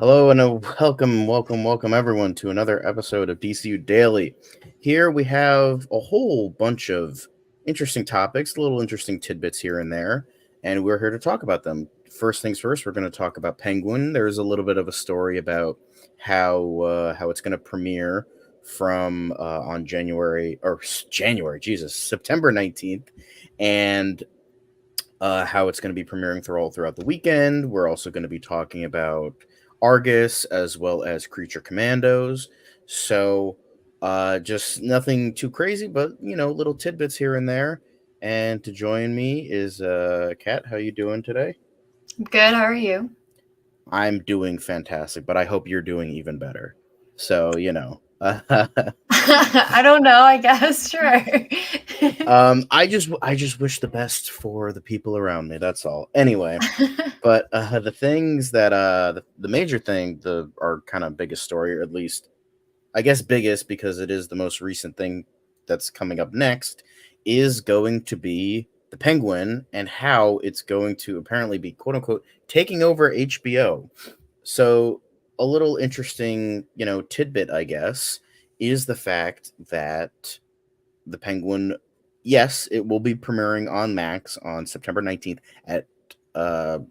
Hello and welcome everyone to another episode of DCU Daily. Here we have a whole bunch of interesting topics, little interesting tidbits here and there, and we're here to talk about them. First things first, we're going to talk about Penguin. There's a little bit of a story about how it's going to premiere from on September 19th, and how it's going to be premiering throughout the weekend. We're also going to be talking about Argus as well as Creature Commandos. So, just nothing too crazy, but little tidbits here and there. And to join me is Kat. How you doing today? Good, how are you? I'm doing fantastic, but I hope you're doing even better. So, I don't know, I guess, sure. I just wish the best for the people around me. That's all. Anyway, but the things that the major thing, the our kind of biggest story, or at least I guess biggest because it is the most recent thing that's coming up next, is going to be the Penguin and how it's going to apparently be quote unquote taking over HBO. So a little interesting, tidbit, I guess, is the fact that the Penguin, yes, it will be premiering on Max on September 19th at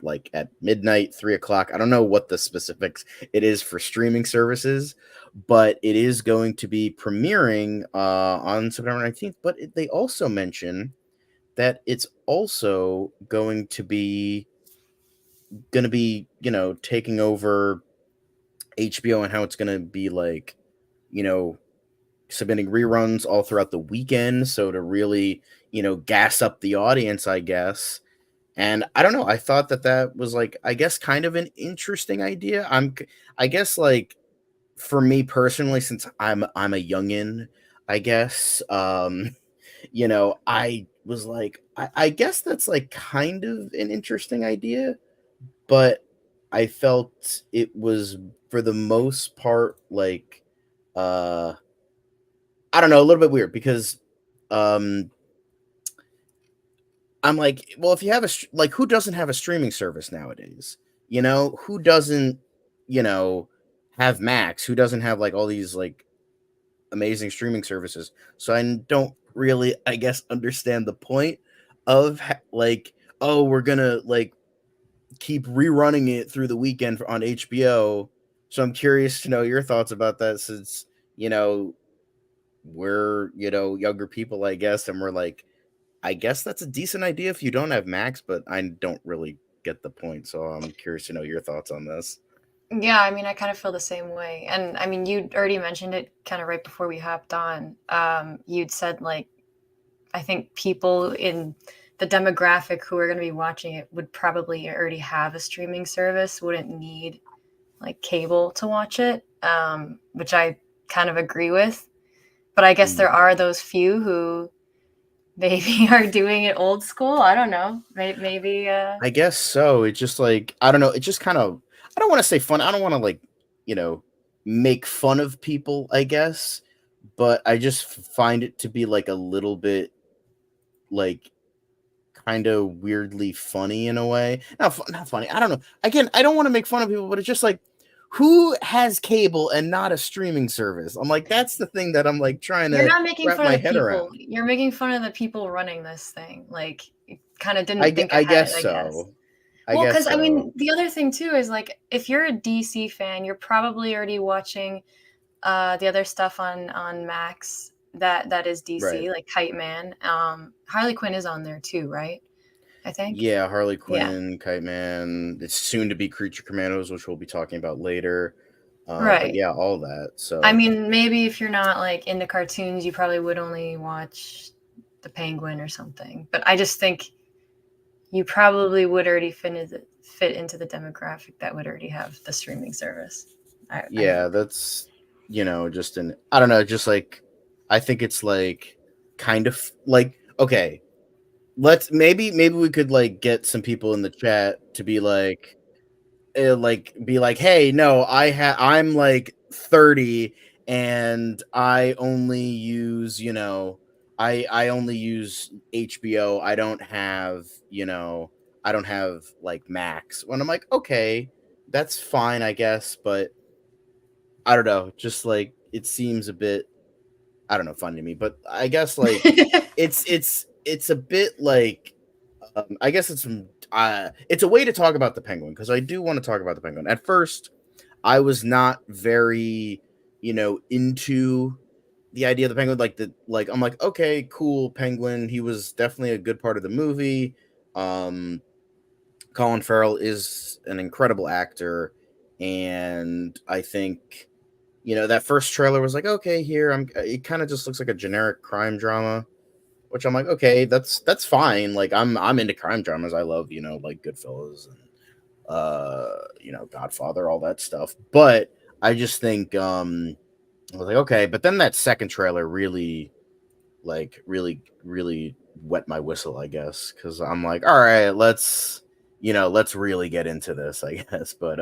like at midnight, 3 o'clock. I don't know what the specifics it is for streaming services, but it is going to be premiering on September 19th. But they also mention that it's also going to be taking over HBO, and how it's going to be like, you know, submitting reruns all throughout the weekend, so to really, gas up the audience, I guess. And I don't know, I thought that was, like, I guess kind of an interesting idea. I guess, like, for me personally, since I'm a youngin, I guess, I was like, I guess that's, like, kind of an interesting idea, but I felt it was, for the most part, like, uh I don't know, a little bit weird because um I'm like, well, if you have like, who doesn't have a streaming service nowadays? Who doesn't, you know, have Max? Who doesn't have like all these like amazing streaming services? So I don't really, I guess, understand the point of like, oh, we're gonna like keep rerunning it through the weekend on HBO. So I'm curious to know your thoughts about that, since you know we're younger people, I guess, and we're like, I guess that's a decent idea if you don't have Max, but I don't really get the point. So I'm curious to know your thoughts on this. Yeah, I mean, I kind of feel the same way. And I mean, you already mentioned it kind of right before we hopped on. You'd said, like, I think people in the demographic who are going to be watching it would probably already have a streaming service, wouldn't need like cable to watch it, which I kind of agree with. But I guess there Mm. are those few who maybe are doing it old school. I don't know. Maybe I guess so. It's just like, I don't know. It just kind of, I don't want to say fun. I don't want to like, you know, make fun of people, I guess, but I just find it to be like a little bit like kind of weirdly funny in a way. Not funny. I don't know. Again, I don't want to make fun of people, but it's just like, who has cable and not a streaming service? I'm like, that's the thing that I'm like trying you're to not making wrap fun of my the head people. around. You're making fun of the people running this thing. Like, you kind of didn't think I ahead, guess I guess. so. I Well, guess because I so. mean, the other thing too is like, if you're a DC fan, you're probably already watching the other stuff on Max that is Right. DC, like Kite Man. Harley Quinn is on there too, right? I think. Yeah, Harley Yeah. Quinn, Kite Man. It's soon to be Creature Commandos, which we'll be talking about later. But Right. yeah, all that. I So mean, maybe if you're not like into cartoons, you probably would only watch the Penguin or something. But I just think you probably would already fit into the demographic that would already have the streaming service. I yeah, think. that's just an, I don't know, just like, I think it's like kind of like, okay, let's maybe we could like get some people in the chat to be like, hey, no, I'm like 30, and I only use HBO. I don't have like Max. When I'm like, okay, that's fine, I guess, but I don't know, just like it seems a bit, I don't know, fun to me. But I guess like it's a bit like I guess it's a way to talk about the Penguin, because I do want to talk about the Penguin. At first, I was not very, into the idea of the Penguin. Like I'm like, okay, cool, Penguin. He was definitely a good part of the movie. Um, Colin Farrell is an incredible actor, and I think that first trailer was like, okay, here I'm. It kind of just looks like a generic crime drama, which I'm like, okay, that's fine. Like I'm into crime dramas. I love like Goodfellas and Godfather, all that stuff. But I just think I was like, okay, but then that second trailer really wet my whistle, I guess, because I'm like, all right, let's really get into this, I guess. But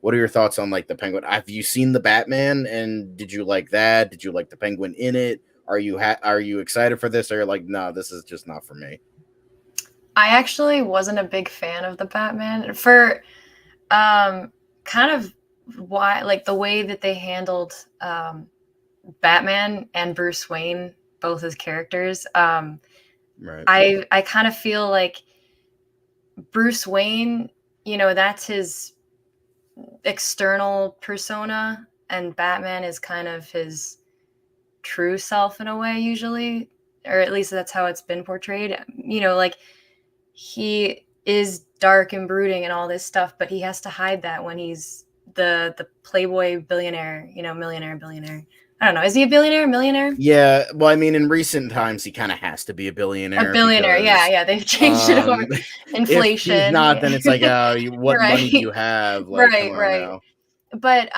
what are your thoughts on like the Penguin? Have you seen the Batman, and did you like that? Did you like the Penguin in it? Are you excited for this, or you're like, no, this is just not for me? I actually wasn't a big fan of the Batman for kind of why, like the way that they handled Batman and Bruce Wayne, both as characters. Right. I kind of feel like Bruce Wayne, that's his external persona, and Batman is kind of his true self in a way, usually, or at least that's how it's been portrayed. Like he is dark and brooding and all this stuff, but he has to hide that when he's the playboy billionaire, millionaire, billionaire. I don't know. Is he a billionaire, millionaire? Yeah, well, I mean, in recent times, he kind of has to be a A billionaire billionaire. Yeah, because, yeah. They've changed it over. if he's Inflation. not, then it's like, oh, what money do Right. you have? Like, come Right, on right. now. But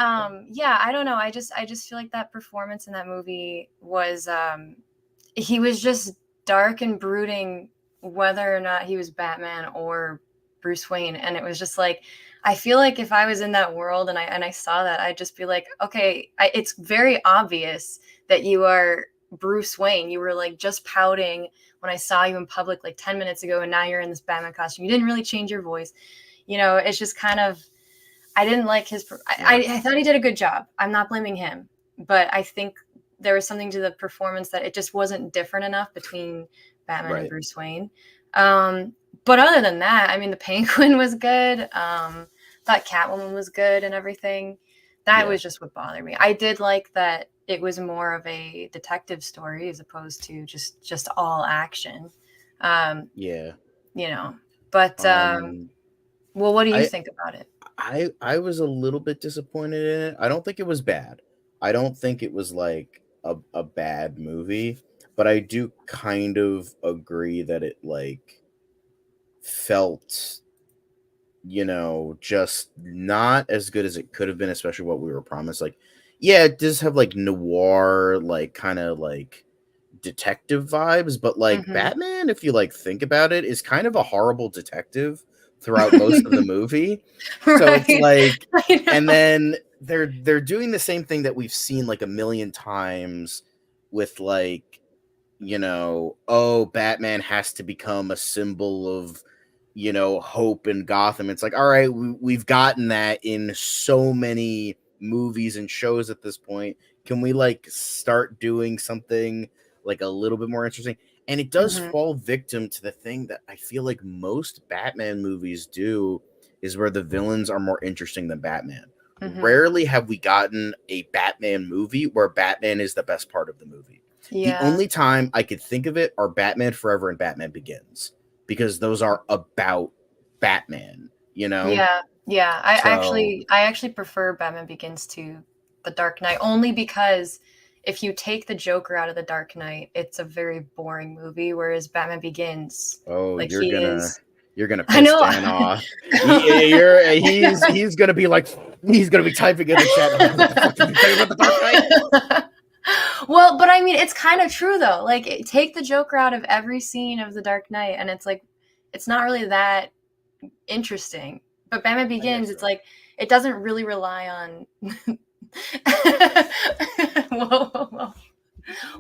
yeah, I don't know. I just feel like that performance in that movie was he was just dark and brooding, whether or not he was Batman or Bruce Wayne. And it was just like, I feel like if I was in that world and I saw that, I'd just be like, okay, it's very obvious that you are Bruce Wayne. You were like just pouting when I saw you in public like 10 minutes ago, and now you're in this Batman costume. You didn't really change your voice. It's just kind of, I didn't like his. Yeah. I thought he did a good job. I'm not blaming him, but I think there was something to the performance that it just wasn't different enough between Batman and Right. Bruce Wayne. Um, but other than that, I mean, the Penguin was good. Thought Catwoman was good and everything. That Yeah. was just what bothered me. I did like that it was more of a detective story as opposed to just all action. Um, Yeah. you know, but Um, well, what do you I think about it? I was a little bit disappointed in it. I don't think it was bad. I don't think it was like a bad movie, but I do kind of agree that it like felt, just not as good as it could have been, especially what we were promised. Like, yeah, it does have like noir, like kind of like detective vibes, but like Hmm. Batman, if you like think about it, is kind of a horrible detective throughout most of the movie. So it's Right. like, I and know. then they're doing the same thing that we've seen like a million times with like, oh, Batman has to become a symbol of, hope in Gotham. It's like, all right, we've gotten that in so many movies and shows at this point. Can we like start doing something like a little bit more interesting? And it does Mhm, fall victim to the thing that I feel like most Batman movies do, is where the villains are more interesting than Batman. mhm. Rarely have we gotten a Batman movie where Batman is the best part of the movie. The Yeah, only time I could think of it are Batman Forever and Batman Begins, because those are about Batman, you know? yeah, yeah. I So, actually I actually prefer Batman Begins to The Dark Knight, only because if you take the Joker out of The Dark Knight, it's a very boring movie, whereas Batman Begins, oh, like, he is. you're gonna I piss know. Dan off. He's gonna be like, he's gonna be typing in the chat. I'm like, what the fuck did you say about the Dark Knight? Well, but I mean, it's kind of true though. Like, take the Joker out of every scene of The Dark Knight, and it's like, it's not really that interesting. But Batman I guess Begins, it's so. like it doesn't really rely on. Whoa, whoa, whoa.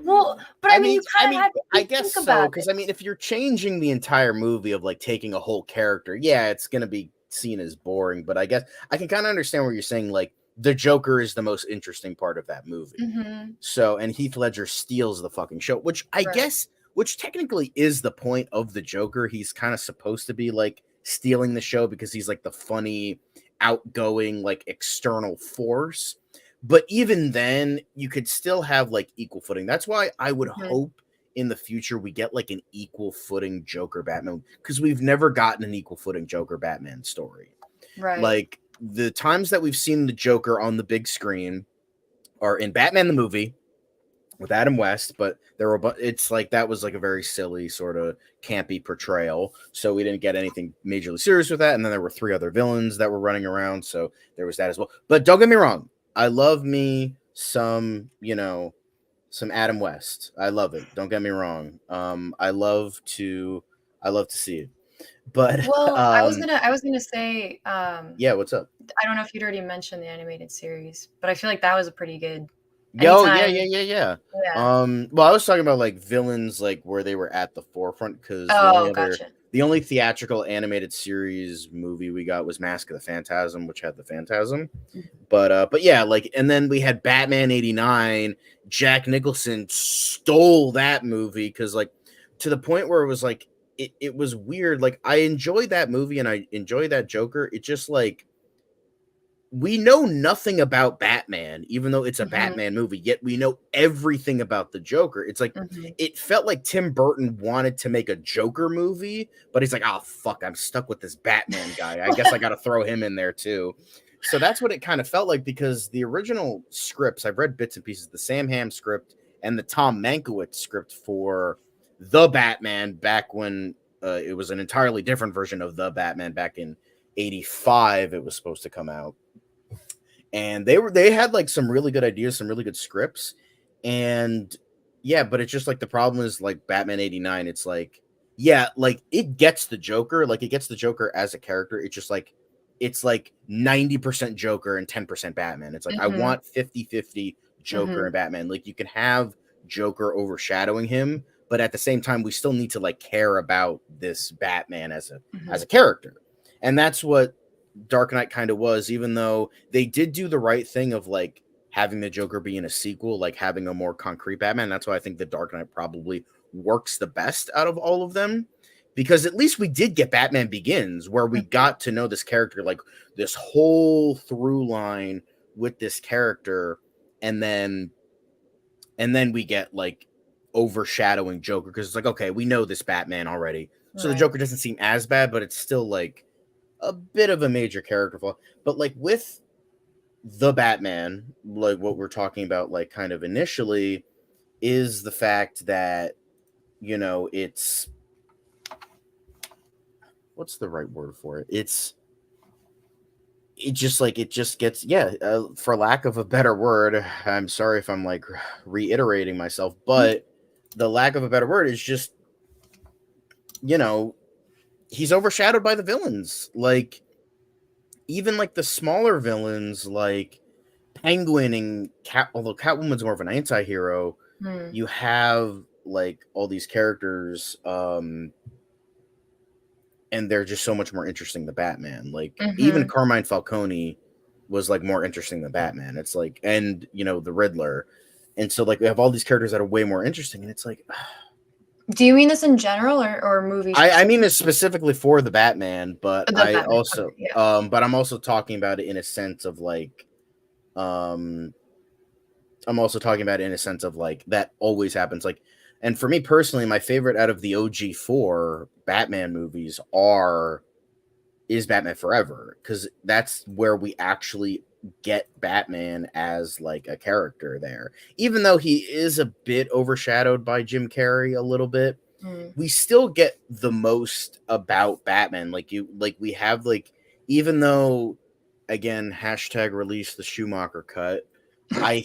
Well, but I I mean, mean, you kind of have I to guess think so. about Because it. I mean, if you're changing the entire movie of like taking a whole character, yeah, it's gonna be seen as boring, but I guess I can kind of understand where you're saying like the Joker is the most interesting part of that movie. Mhm. So, and Heath Ledger steals the fucking show, which I Right. guess, which technically is the point of the Joker. He's kind of supposed to be like stealing the show because he's like the funny, outgoing, like external force. But even then, you could still have like equal footing. That's why I would Mhm. hope in the future we get like an equal footing Joker Batman because we've never gotten an equal footing Joker Batman story. Right. Like the times that we've seen the Joker on the big screen are in Batman the movie with Adam West, but there were it's like that was like a very silly sort of campy portrayal, so we didn't get anything majorly serious with that. And then there were three other villains that were running around, so there was that as well. But don't get me wrong, I love me some, some Adam West. I love it. Don't get me wrong. I love to see it. But Well, I was gonna say, yeah, what's up? I don't know if you'd already mentioned the animated series, but I feel like that was a pretty good Yo, yeah, yeah, anytime. yeah, yeah. Yeah. Well, I was talking about like villains, like where they were at the forefront, because Oh, gotcha. the only theatrical animated series movie we got was Mask of the Phantasm, which had the Phantasm. But yeah, like, and then we had Batman '89. Jack Nicholson stole that movie because, like, to the point where it was like it was weird. Like, I enjoyed that movie and I enjoyed that Joker. It just like we know nothing about Batman, even though it's a Mhm. Batman movie, yet we know everything about the Joker. It's like Mhm. it felt like Tim Burton wanted to make a Joker movie, but he's like, oh fuck, I'm stuck with this Batman guy. I guess I gotta throw him in there too. So that's what it kind of felt like because the original scripts, I've read bits and pieces, the Sam Hamm script and the Tom Mankiewicz script for the Batman back when it was an entirely different version of the Batman back in '85. It was supposed to come out, and they had like some really good ideas, some really good scripts, and yeah, but it's just like the problem is like Batman '89. It's like yeah, like it gets the Joker, like it gets the Joker as a character. It's just like it's like 90% Joker and 10% Batman. It's like I Mhm. want 50-50 Joker Mhm. and Batman. Like you can have Joker overshadowing him, but at the same time, we still need to like care about this Batman as Mhm. a character, and that's what Dark Knight kind of was, even though they did do the right thing of like having the Joker be in a sequel, like having a more concrete Batman. That's why I think the Dark Knight probably works the best out of all of them. Because at least we did get Batman Begins, where we Mhm. got to know this character, like this whole through line with this character, and then we get like overshadowing Joker because it's like, okay, we know this Batman already. So the Right. Joker doesn't seem as bad, but it's still like a bit of a major character flaw. But like with the Batman, like what we're talking about, like kind of initially, is the fact that it's what's the right word for it? It just gets yeah. For lack of a better word, I'm sorry if I'm like reiterating myself, Mhm. but the lack of a better word is just you know he's overshadowed by the villains, like even like the smaller villains like Penguin and Cat, although Catwoman's more of an anti-hero, Mm. you have like all these characters, and they're just so much more interesting than Batman. Like even Mhm. Carmine Falcone was like more interesting than Batman. It's like, and the Riddler, and so like we have all these characters that are way more interesting, and it's like Do you mean this in general or movie I mean specific? this specifically for the Batman, but The Batman. Okay, yeah. but I'm also talking about it in a sense of like um I'm also talking about it in a sense of like that always happens. Like, and for me personally, my favorite out of the OG 4 Batman movies are is Batman Forever because that's where we actually get Batman as like a character there. Even though he is a bit overshadowed by Jim Carrey a little bit, Mm. we still get the most about Batman. Like we have like even though again hashtag release the Schumacher cut. I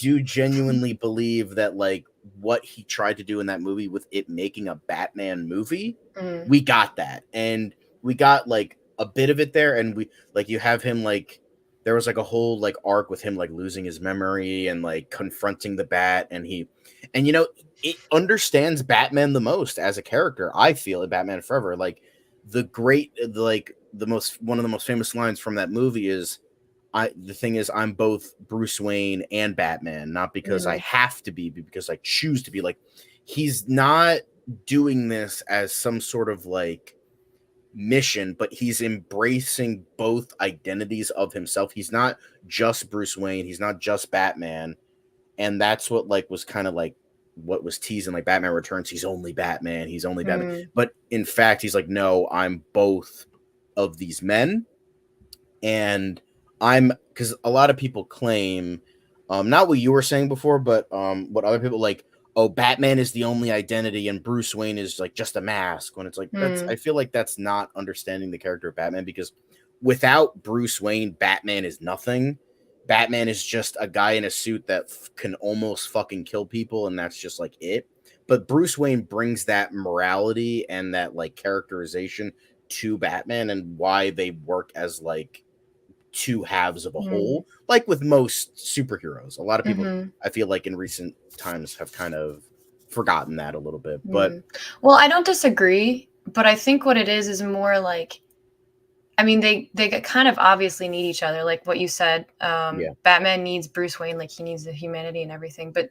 do genuinely believe that like what he tried to do in that movie with it making a Batman movie, Mm. we got that, and we got like a bit of it there, and we like you have him like there was like a whole like arc with him like losing his memory and like confronting the Bat, and it understands Batman the most as a character. I feel in Batman Forever, like the great like the most one of the most famous lines from that movie is I the thing is I'm both Bruce Wayne and Batman, not because I Mm, have to be, but because I choose to be. Like he's not doing this as some sort of like mission, but he's embracing both identities of himself. He's not just Bruce Wayne, he's not just Batman, and that's what like was kind of like what was teasing like Batman Returns. He's only Batman. He's only Batman. mm, But in fact, he's like, no, I'm both of these men, and I'm because a lot of people claim, not what you were saying before, but what other people like. Oh, Batman is the only identity, and Bruce Wayne is like just a mask. When it's like that's, mm, I feel like that's not understanding the character of Batman because without Bruce Wayne, Batman is nothing. Batman is just a guy in a suit that can almost fucking kill people, and that's just like it. But Bruce Wayne brings that morality and that like characterization to Batman and why they work as like two halves of a mm, whole, like with most superheroes. A lot of people, mhm, I feel like in recent times, have kind of forgotten that a little bit. But mm. Well, I don't disagree, but I think what it is more like, I mean, they kind of obviously need each other, like what you said. yeah, Batman needs Bruce Wayne, like he needs the humanity and everything. But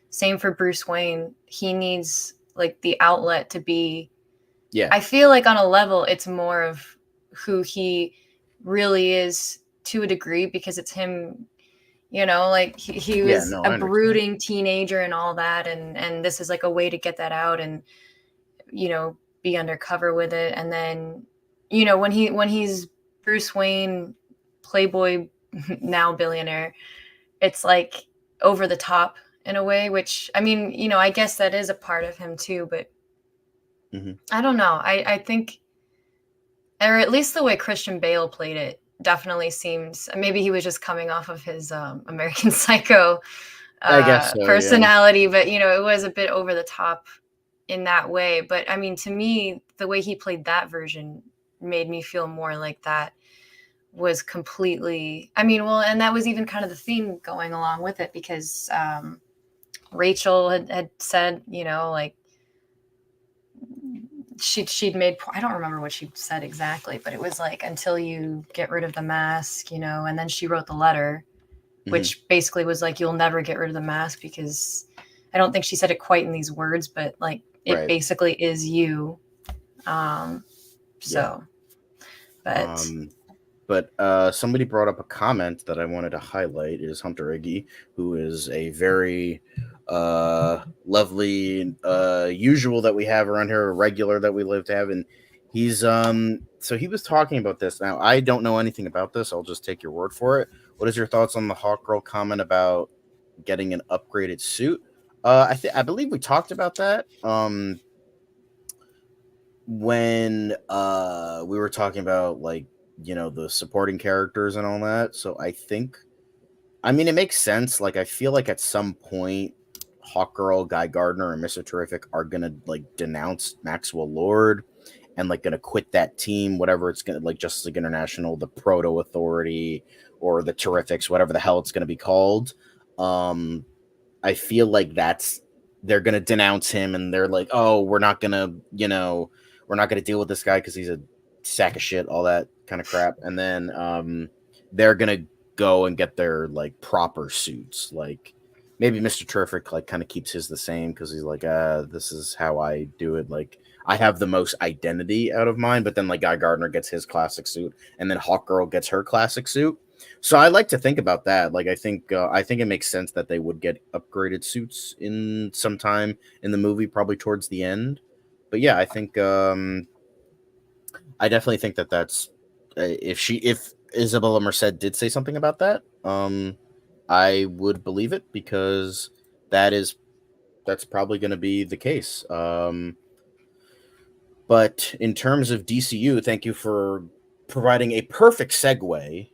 same for Bruce Wayne, he needs like the outlet to be. yeah, I feel like on a level, it's more of who he really is to a degree because it's him. Like he yeah. was No, a I understand. brooding teenager and all that, and this is like a way to get that out and be undercover with it. And then when he's Bruce Wayne, playboy, now billionaire, it's like over the top in a way, which I mean, I guess that is a part of him too, but Hmm. I don't know. I think, or at least the way Christian Bale played it definitely seems, maybe he was just coming off of his American Psycho I guess so. Yeah. personality, but it was a bit over the top in that way. But I mean, to me, the way he played that version made me feel more like that was completely, I mean, well, and that was even kind of the theme going along with it because Rachel had said, like she'd made, I don't remember what she said exactly, but it was like until you get rid of the mask, and then she wrote the letter, Hmm. which basically was like you'll never get rid of the mask because I don't think she said it quite in these words, but like it Right. basically is you. Um, Yeah. so, but Um, but somebody brought up a comment that I wanted to highlight is Hunter Iggy, who is a very lovely usual that we have around here, a regular that we live to have, and he's so he was talking about this. Now I don't know anything about this. I'll just take your word for it. What is your thoughts on the Hawk Girl comment about getting an upgraded suit? I believe we talked about that. When we were talking about like the supporting characters and all that. So I think, I mean, it makes sense. Like I feel like at some point Hawkgirl, Guy Gardner, and Mr. Terrific are gonna like denounce Maxwell Lord and like gonna quit that team, whatever it's gonna, like Justice League International, the Proto Authority, or the Terrifics, whatever the hell it's gonna be called. um I feel like that's, they're gonna denounce him, and they're like, oh, we're not gonna deal with this guy because he's a sack of shit, all that kind of crap. And then they're gonna go and get their like proper suits. Like maybe Mr. Terrific like kind of keeps his the same because he's like, this is how I do it. Like I have the most identity out of mine, but then like Guy Gardner gets his classic suit, and then Hawkgirl gets her classic suit. So I like to think about that. Like I think it makes sense that they would get upgraded suits in some time in the movie, probably towards the end. But yeah, I think I definitely think that that's if Isabella Merced did say something about that, I would believe it because that is that's probably going to be the case. But in terms of DCU, thank you for providing a perfect segue.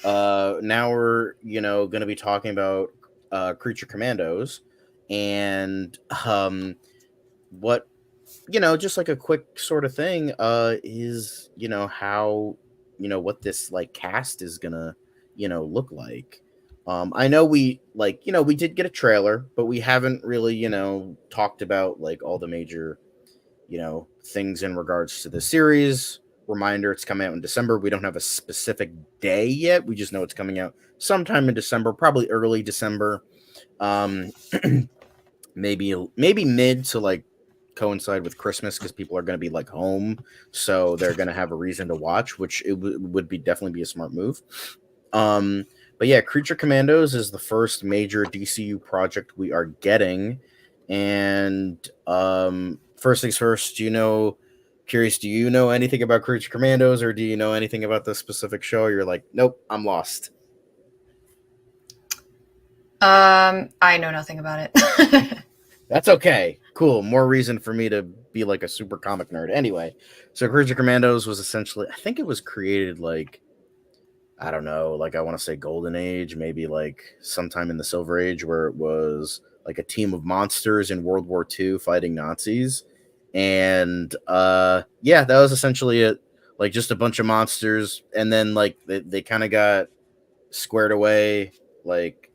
Now we're going to be talking about Creature Commandos, and what just like a quick sort of thing is how what this like cast is gonna look like. I know we like we did get a trailer, but we haven't really talked about like all the major things in regards to the series. Reminder, it's coming out in December. We don't have a specific day yet. We just know it's coming out sometime in December, probably early December. Um, maybe mid to like coincide with Christmas because people are going to be like home, so they're going to have a reason to watch, which would be definitely be a smart move. Um, but yeah, Creature Commandos is the first major DCU project we are getting, and first things first, curious, do you know anything about Creature Commandos, or do you know anything about this specific show? You're like, nope, I'm lost. I know nothing about it. That's okay. Cool. More reason for me to be like a super comic nerd. Anyway, so Creature Commandos was essentially, I think it was created like, I don't know, like I want to say Golden Age, maybe like sometime in the Silver Age, where it was like a team of monsters in World War II fighting Nazis. And yeah, that was essentially it. Like just a bunch of monsters. And then like they kind of got squared away like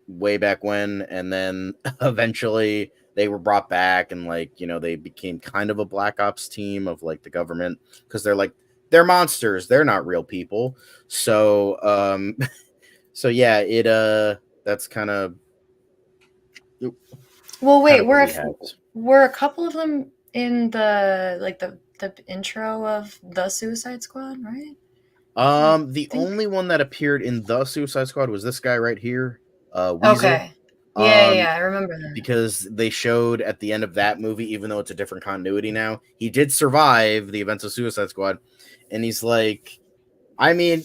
way back when, and then eventually they were brought back, and like they became kind of a black ops team of like the government, because they're monsters, they're not real people. So so yeah, it that's Well, kind wait, of what we had. were a couple of them in the intro of the Suicide Squad, right? I The think. only one that appeared in the Suicide Squad was this guy right here, Weasel. Okay. Yeah, yeah, um yeah, I remember that. because they showed at the end of that movie, even though it's a different continuity now, he did survive the events of Suicide Squad. And he's like, I mean,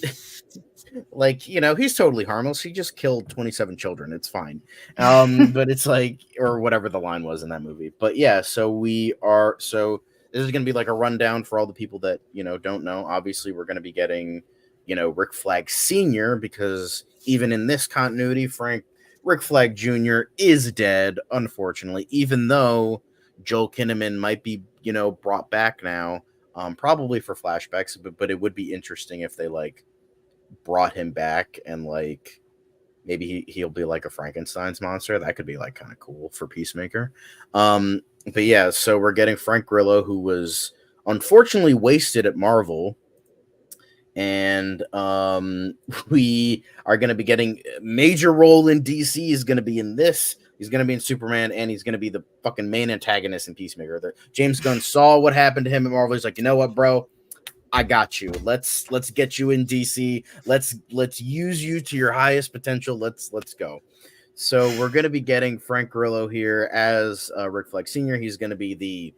like, he's totally harmless. He just killed 27 children. It's fine. But it's like, or whatever the line was in that movie. But yeah, so this is going to be like a rundown for all the people that, don't know. Obviously, we're going to be getting, Rick Flag Sr., because even in this continuity, Rick Flag Jr. is dead, unfortunately, even though Joel Kinnaman might be, brought back now, probably for flashbacks, but it would be interesting if they like brought him back, and like maybe he'll be like a Frankenstein's monster. That could be like kind of cool for Peacemaker. But yeah, so we're getting Frank Grillo, who was unfortunately wasted at Marvel, and we are going to be getting a major role in DC. Is going to be in this. He's going to be in Superman, and he's going to be the fucking main antagonist in Peacemaker. James Gunn saw what happened to him at Marvel. He's like, you know what, bro? I got you. Let's get you in DC. Let's use you to your highest potential. Let's go. So we're gonna be getting Frank Grillo here as Rick Flag Sr. He's gonna be the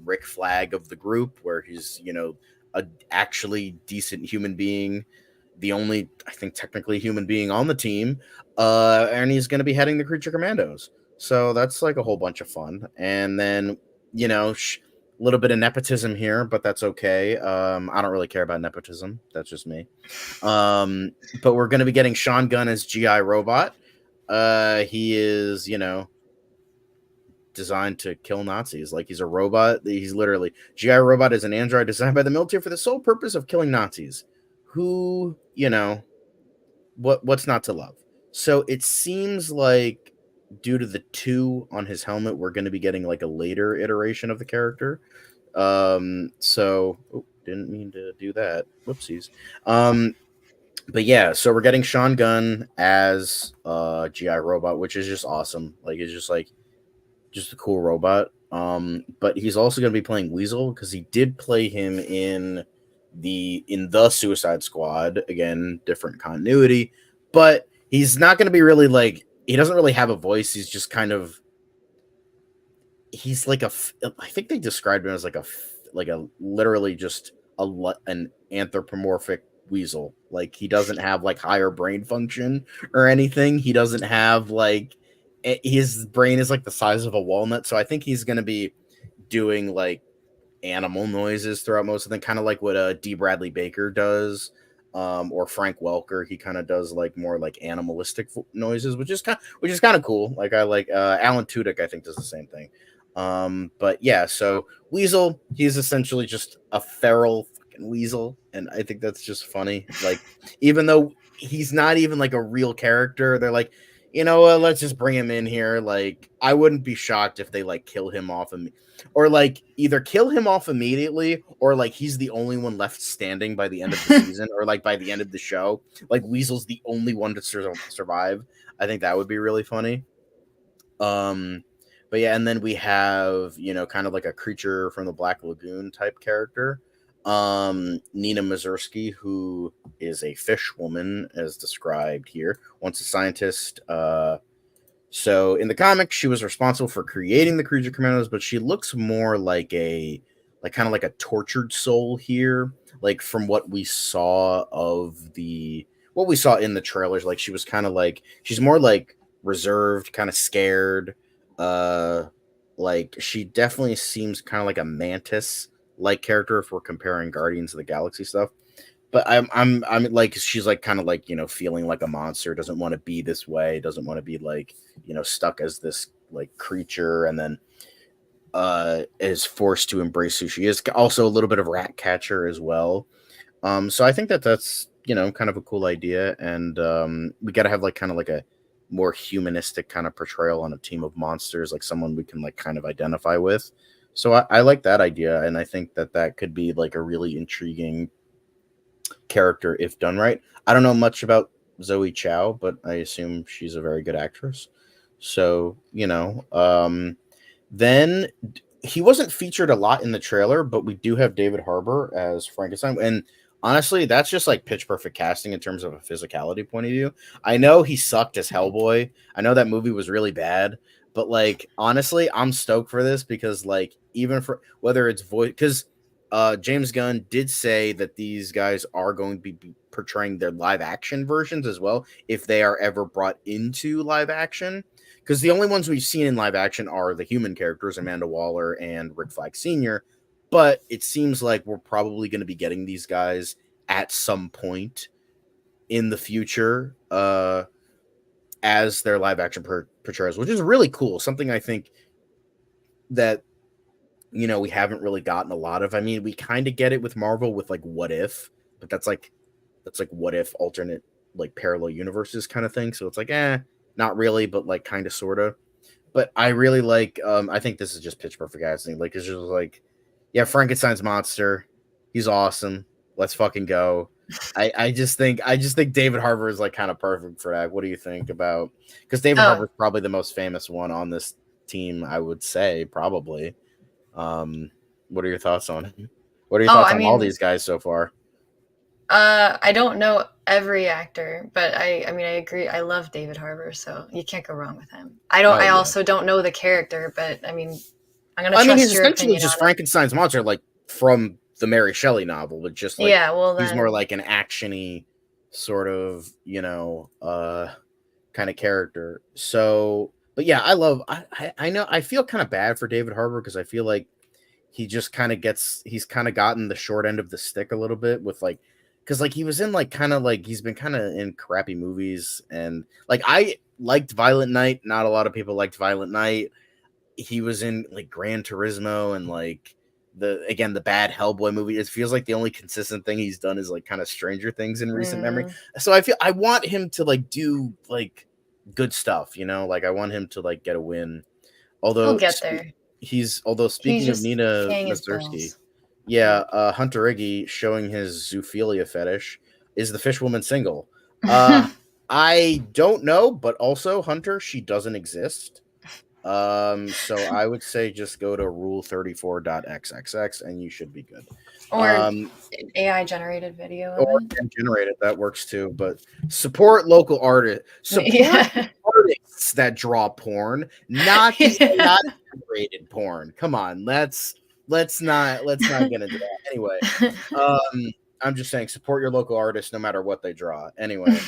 Rick Flag of the group, where he's a actually decent human being, the only I think technically human being on the team, and he's gonna be heading the Creature Commandos. So that's like a whole bunch of fun, and then a little bit of nepotism here, but that's okay. I don't really care about nepotism. That's just me. But we're going to be getting Sean Gunn as GI Robot. He is, designed to kill Nazis. Like, he's a robot. He's literally GI Robot is an android designed by the military for the sole purpose of killing Nazis. Who, what's not to love? So it seems like, due to the 2 on his helmet, we're going to be getting like a later iteration of the character. Didn't mean to do that. Whoopsies. But yeah, so we're getting Sean Gunn as GI Robot, which is just awesome. Like, it's just a cool robot. But he's also going to be playing Weasel, because he did play him in the Suicide Squad. Again, different continuity, but he's not going to be really like, he doesn't really have a voice. He's just kind of, he's like I think they described him as like a literally just an anthropomorphic weasel. Like, he doesn't have like higher brain function or anything. He doesn't have like, his brain is like the size of a walnut. So I think he's going to be doing like animal noises throughout most of them, kind of like what D. Bradley Baker does, or Frank Welker. He kind of does like more like animalistic noises, which is kind of cool. Like, I like Alan Tudyk, I think, does the same thing. But yeah, so Weasel, he's essentially just a feral fucking weasel, and I think that's just funny. Like, even though he's not even like a real character, they're like, you know what, let's just bring him in here. Like, I wouldn't be shocked if they like kill him off, or like either kill him off immediately, or like he's the only one left standing by the end of the season, or like by the end of the show, like Weasel's the only one to survive. I think that would be really funny. Um, but yeah, and then we have, kind of like a creature from the Black Lagoon type character. Nina Mazursky, who is a fish woman, as described here, once a scientist. So in the comics, she was responsible for creating the creature commandos, but she looks more like kind of like a tortured soul here. Like from what we saw in the trailers, like she was kind of like she's more like reserved, kind of scared. Uh, like she definitely seems kind of like a mantis like character if we're comparing Guardians of the Galaxy stuff. But I'm like she's like kind of like feeling like a monster, doesn't want to be this way, doesn't want to be like stuck as this like creature, and then is forced to embrace who she is. Also a little bit of rat catcher as well. So I think that's kind of a cool idea, and we got to have like kind of like a more humanistic kind of portrayal on a team of monsters, like someone we can like kind of identify with. So I like that idea, and I think that could be like a really intriguing character if done right. I don't know much about Zoe Chow, but I assume she's a very good actress. So, then he wasn't featured a lot in the trailer, but we do have David Harbour as Frankenstein. And honestly, that's just like pitch perfect casting in terms of a physicality point of view. I know he sucked as Hellboy. I know that movie was really bad, but like honestly, I'm stoked for this because like even for whether it's voice, because James Gunn did say that these guys are going to be portraying their live action versions as well if they are ever brought into live action. Because the only ones we've seen in live action are the human characters, Amanda Waller and Rick Flag Sr. But it seems like we're probably going to be getting these guys at some point in the future as their live action portrayals, which is really cool. Something I think that we haven't really gotten a lot of. I mean, we kind of get it with Marvel with like What If, but that's like What If alternate like parallel universes kind of thing. So it's like, not really, but like kind of sort of. But I really like. I think this is just pitch perfect casting. Like it's just like, yeah, Frankenstein's monster. He's awesome. Let's fucking go. I just think David Harbour is like kind of perfect for that. What do you think about? Because David Oh, Harbour is probably the most famous one on this team. I would say probably. Um, what are your thoughts on him? What are your oh, thoughts I on all mean, these guys so far? I don't know every actor, but I mean, I agree. I love David Harbour, so you can't go wrong with him. Oh I yeah. also don't know the character, but I mean, I'm gonna I mean, he's trust your essentially opinion just on it. Frankenstein's monster, like from the Mary Shelley novel, but just like Yeah, well he's more then, like an actiony sort of, kind of character. So, but yeah, I know I feel kind of bad for David Harbour because I feel like he's kind of gotten the short end of the stick a little bit with like because like he was in like kind of like he's been kind of in crappy movies, and like I liked Violent Night. Not a lot of people liked Violent Night. He was in like Gran Turismo and like the bad Hellboy movie. It feels like the only consistent thing he's done is like kind of Stranger Things in recent memory. mm, So I want him to like do like good stuff, like I want him to like get a win. he'll Although get there. He's speaking of just Nina paying his Mazursky, bills. yeah, Yeah. Hunter Iggy showing his zoophilia fetish. Is the fish woman single? Uh I don't know, but also Hunter, she doesn't exist. So I would say just go to rule34.xxx and you should be good. Or Um, AI generated video of or it. generated, that works too, but support local artists. Support the Yeah. artists that draw porn, not the Yeah. AI generated porn. Come on, let's not get into that. Anyway, I'm just saying support your local artists no matter what they draw. Anyway,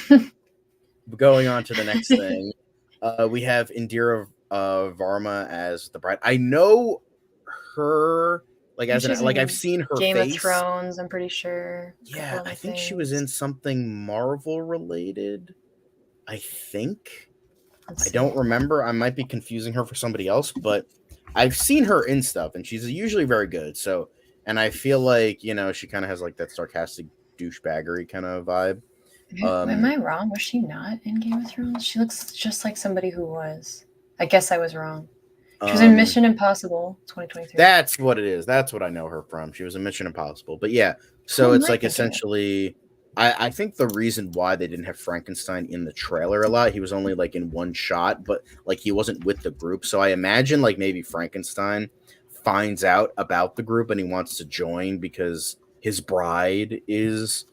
going on to the next thing. We have Indira Varma as the bride. I know her like And as an she's like I've in seen her Game of face. Thrones, I'm pretty sure. A couple Yeah, I other think she was in things. something Marvel related. I think. Let's I see. don't remember. I might be confusing her for somebody else, but I've seen her in stuff and she's usually very good. So, and I feel like, she kind of has like that sarcastic douchebaggery kind of vibe. Am I wrong? Was she not in Game of Thrones? She looks just like somebody who was. I guess I was wrong. She was in Mission Impossible 2023. That's what it is. That's what I know her from. She was in Mission Impossible. But yeah, so Who am it's I like thinking of? essentially I think the reason why they didn't have Frankenstein in the trailer a lot, he was only like in one shot, but like he wasn't with the group. So I imagine like maybe Frankenstein finds out about the group and he wants to join because his bride is,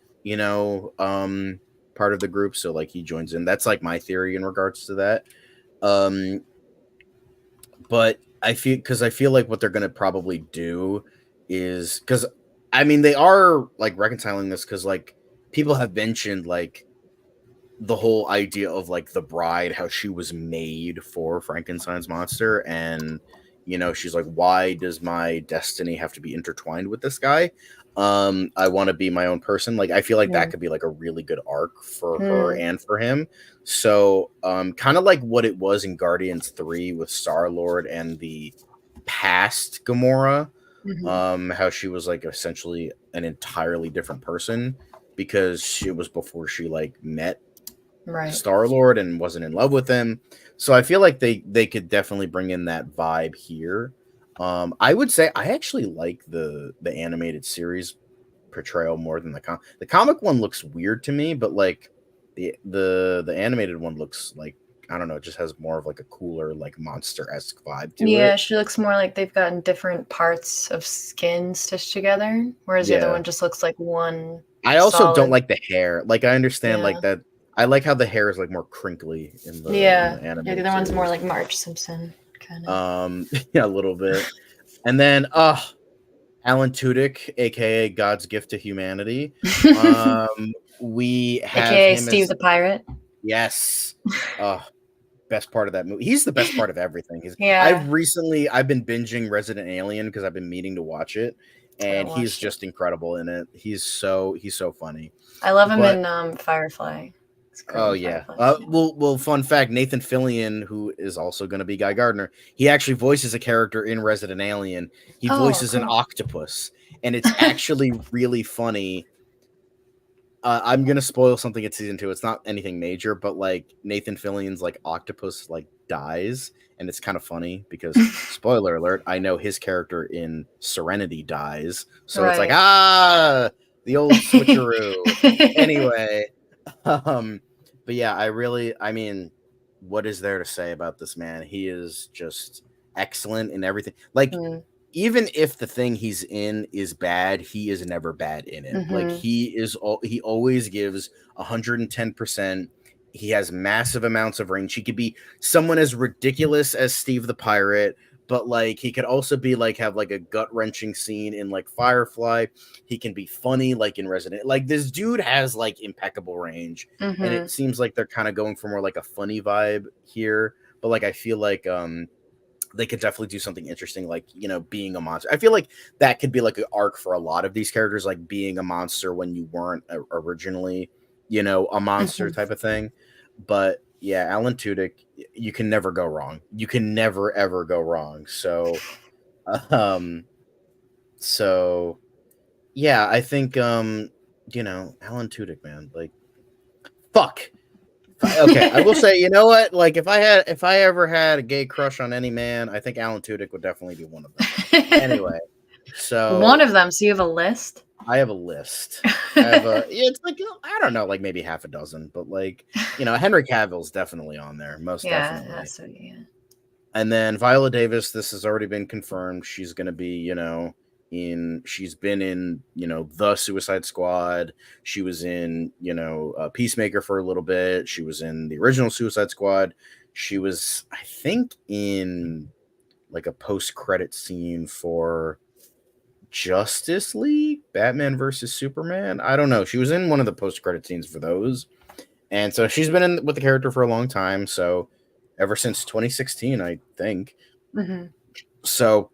part of the group. So like he joins in. That's like my theory in regards to that. Um but I feel like what they're gonna probably do is because I mean they are like reconciling this because like people have mentioned like the whole idea of like the bride, how she was made for Frankenstein's monster, and she's like, why does my destiny have to be intertwined with this guy? I want to be my own person. Like I feel like that Mm. could be like a really good arc for her Mm. and for him. So kind of like what it was in Guardians 3 with Star-Lord and the past Gamora, Hmm. how she was like essentially an entirely different person because she was before she like met Right. Star-Lord and wasn't in love with him. So I feel like they could definitely bring in that vibe here. I would say I actually like the animated series portrayal more than the comic one looks weird to me, but like the animated one looks like I don't know, it just has more of like a cooler like monster-esque vibe to Yeah, it. she looks more like they've gotten different parts of skin stitched together, whereas the other Yeah. one just looks like one I also don't solid. like the hair. Like I understand Yeah. like that I like how the hair is like more crinkly in Yeah. the Yeah, the animated other one's more series. like Marge Simpson, kind of. Yeah, a little bit. And then Alan Tudyk, aka God's gift to humanity. We have AKA him Steve as the Pirate. yes. Best part of that movie. He's the best part of everything. Yeah. I've been binging Resident Alien because I've been meaning to watch it, I and haven't he's watched it. just incredible in it. He's so funny. I love him But in Firefly. It's great oh in yeah. Firefly. Well, fun fact: Nathan Fillion, who is also going to be Guy Gardner, he actually voices a character in Resident Alien. He Oh, voices an cool. octopus, and it's actually really funny. I'm gonna spoil something in season 2. It's not anything major, but like Nathan Fillion's like octopus like dies, and it's kind of funny because spoiler alert, I know his character in Serenity dies, so it's like Right. the old switcheroo. Anyway, um, but yeah, I mean, what is there to say about this man? He is just excellent in everything. Like, Mm. even if the thing he's in is bad, he is never bad in it. Like Hmm. he always gives 110%. He has massive amounts of range. He could be someone as ridiculous as Steve the Pirate, but like he could also be like have like a gut-wrenching scene in like Firefly. He can be funny like in Resident. Like this dude has like impeccable range, and Hmm. it seems like they're kind of going for more like a funny vibe here. But like I feel like they could definitely do something interesting, like being a monster. I feel like that could be like an arc for a lot of these characters, like being a monster when you weren't originally, a monster Hmm. type of thing. But yeah, Alan Tudyk, you can never go wrong. You can never ever go wrong. Um, so yeah, I think Alan Tudyk, man, like fuck. Okay, I will say, you know what? Like, if I ever had a gay crush on any man, I think Alan Tudyk would definitely be one of them. Anyway, One so of them. So you have a list? I have a list. I have a, yeah, it's like I don't know, like maybe half a dozen, but like Henry Cavill's definitely on there, most Yeah. definitely. So yeah. And then Viola Davis, this has already been confirmed. She's going to be, she's been in, The Suicide Squad. She was in, Peacemaker for a little bit. She was in the original Suicide Squad. She was, I think, in like a post-credit scene for Justice League, Batman versus Superman. I don't know. She was in one of the post-credit scenes for those. And so she's been in with the character for a long time. So ever since 2016, I think. Hmm. So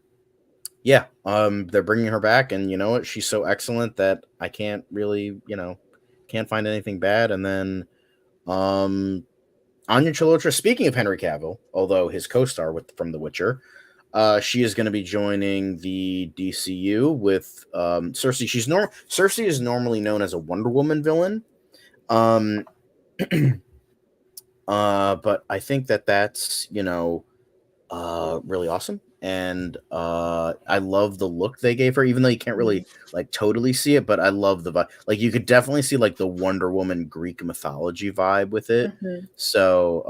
yeah, they're bringing her back, and you know what? She's so excellent that I can't really, can't find anything bad. And then, Anya Chalotra. Speaking of Henry Cavill, although his co-star from The Witcher, she is going to be joining the DCU with Cersei. Cersei is normally known as a Wonder Woman villain. Um, but I think that that's really awesome, and I love the look they gave her, even though you can't Mm, really like totally see it. But I love the vibe. Like you could definitely see like the Wonder Woman Greek mythology vibe with it. mhm. So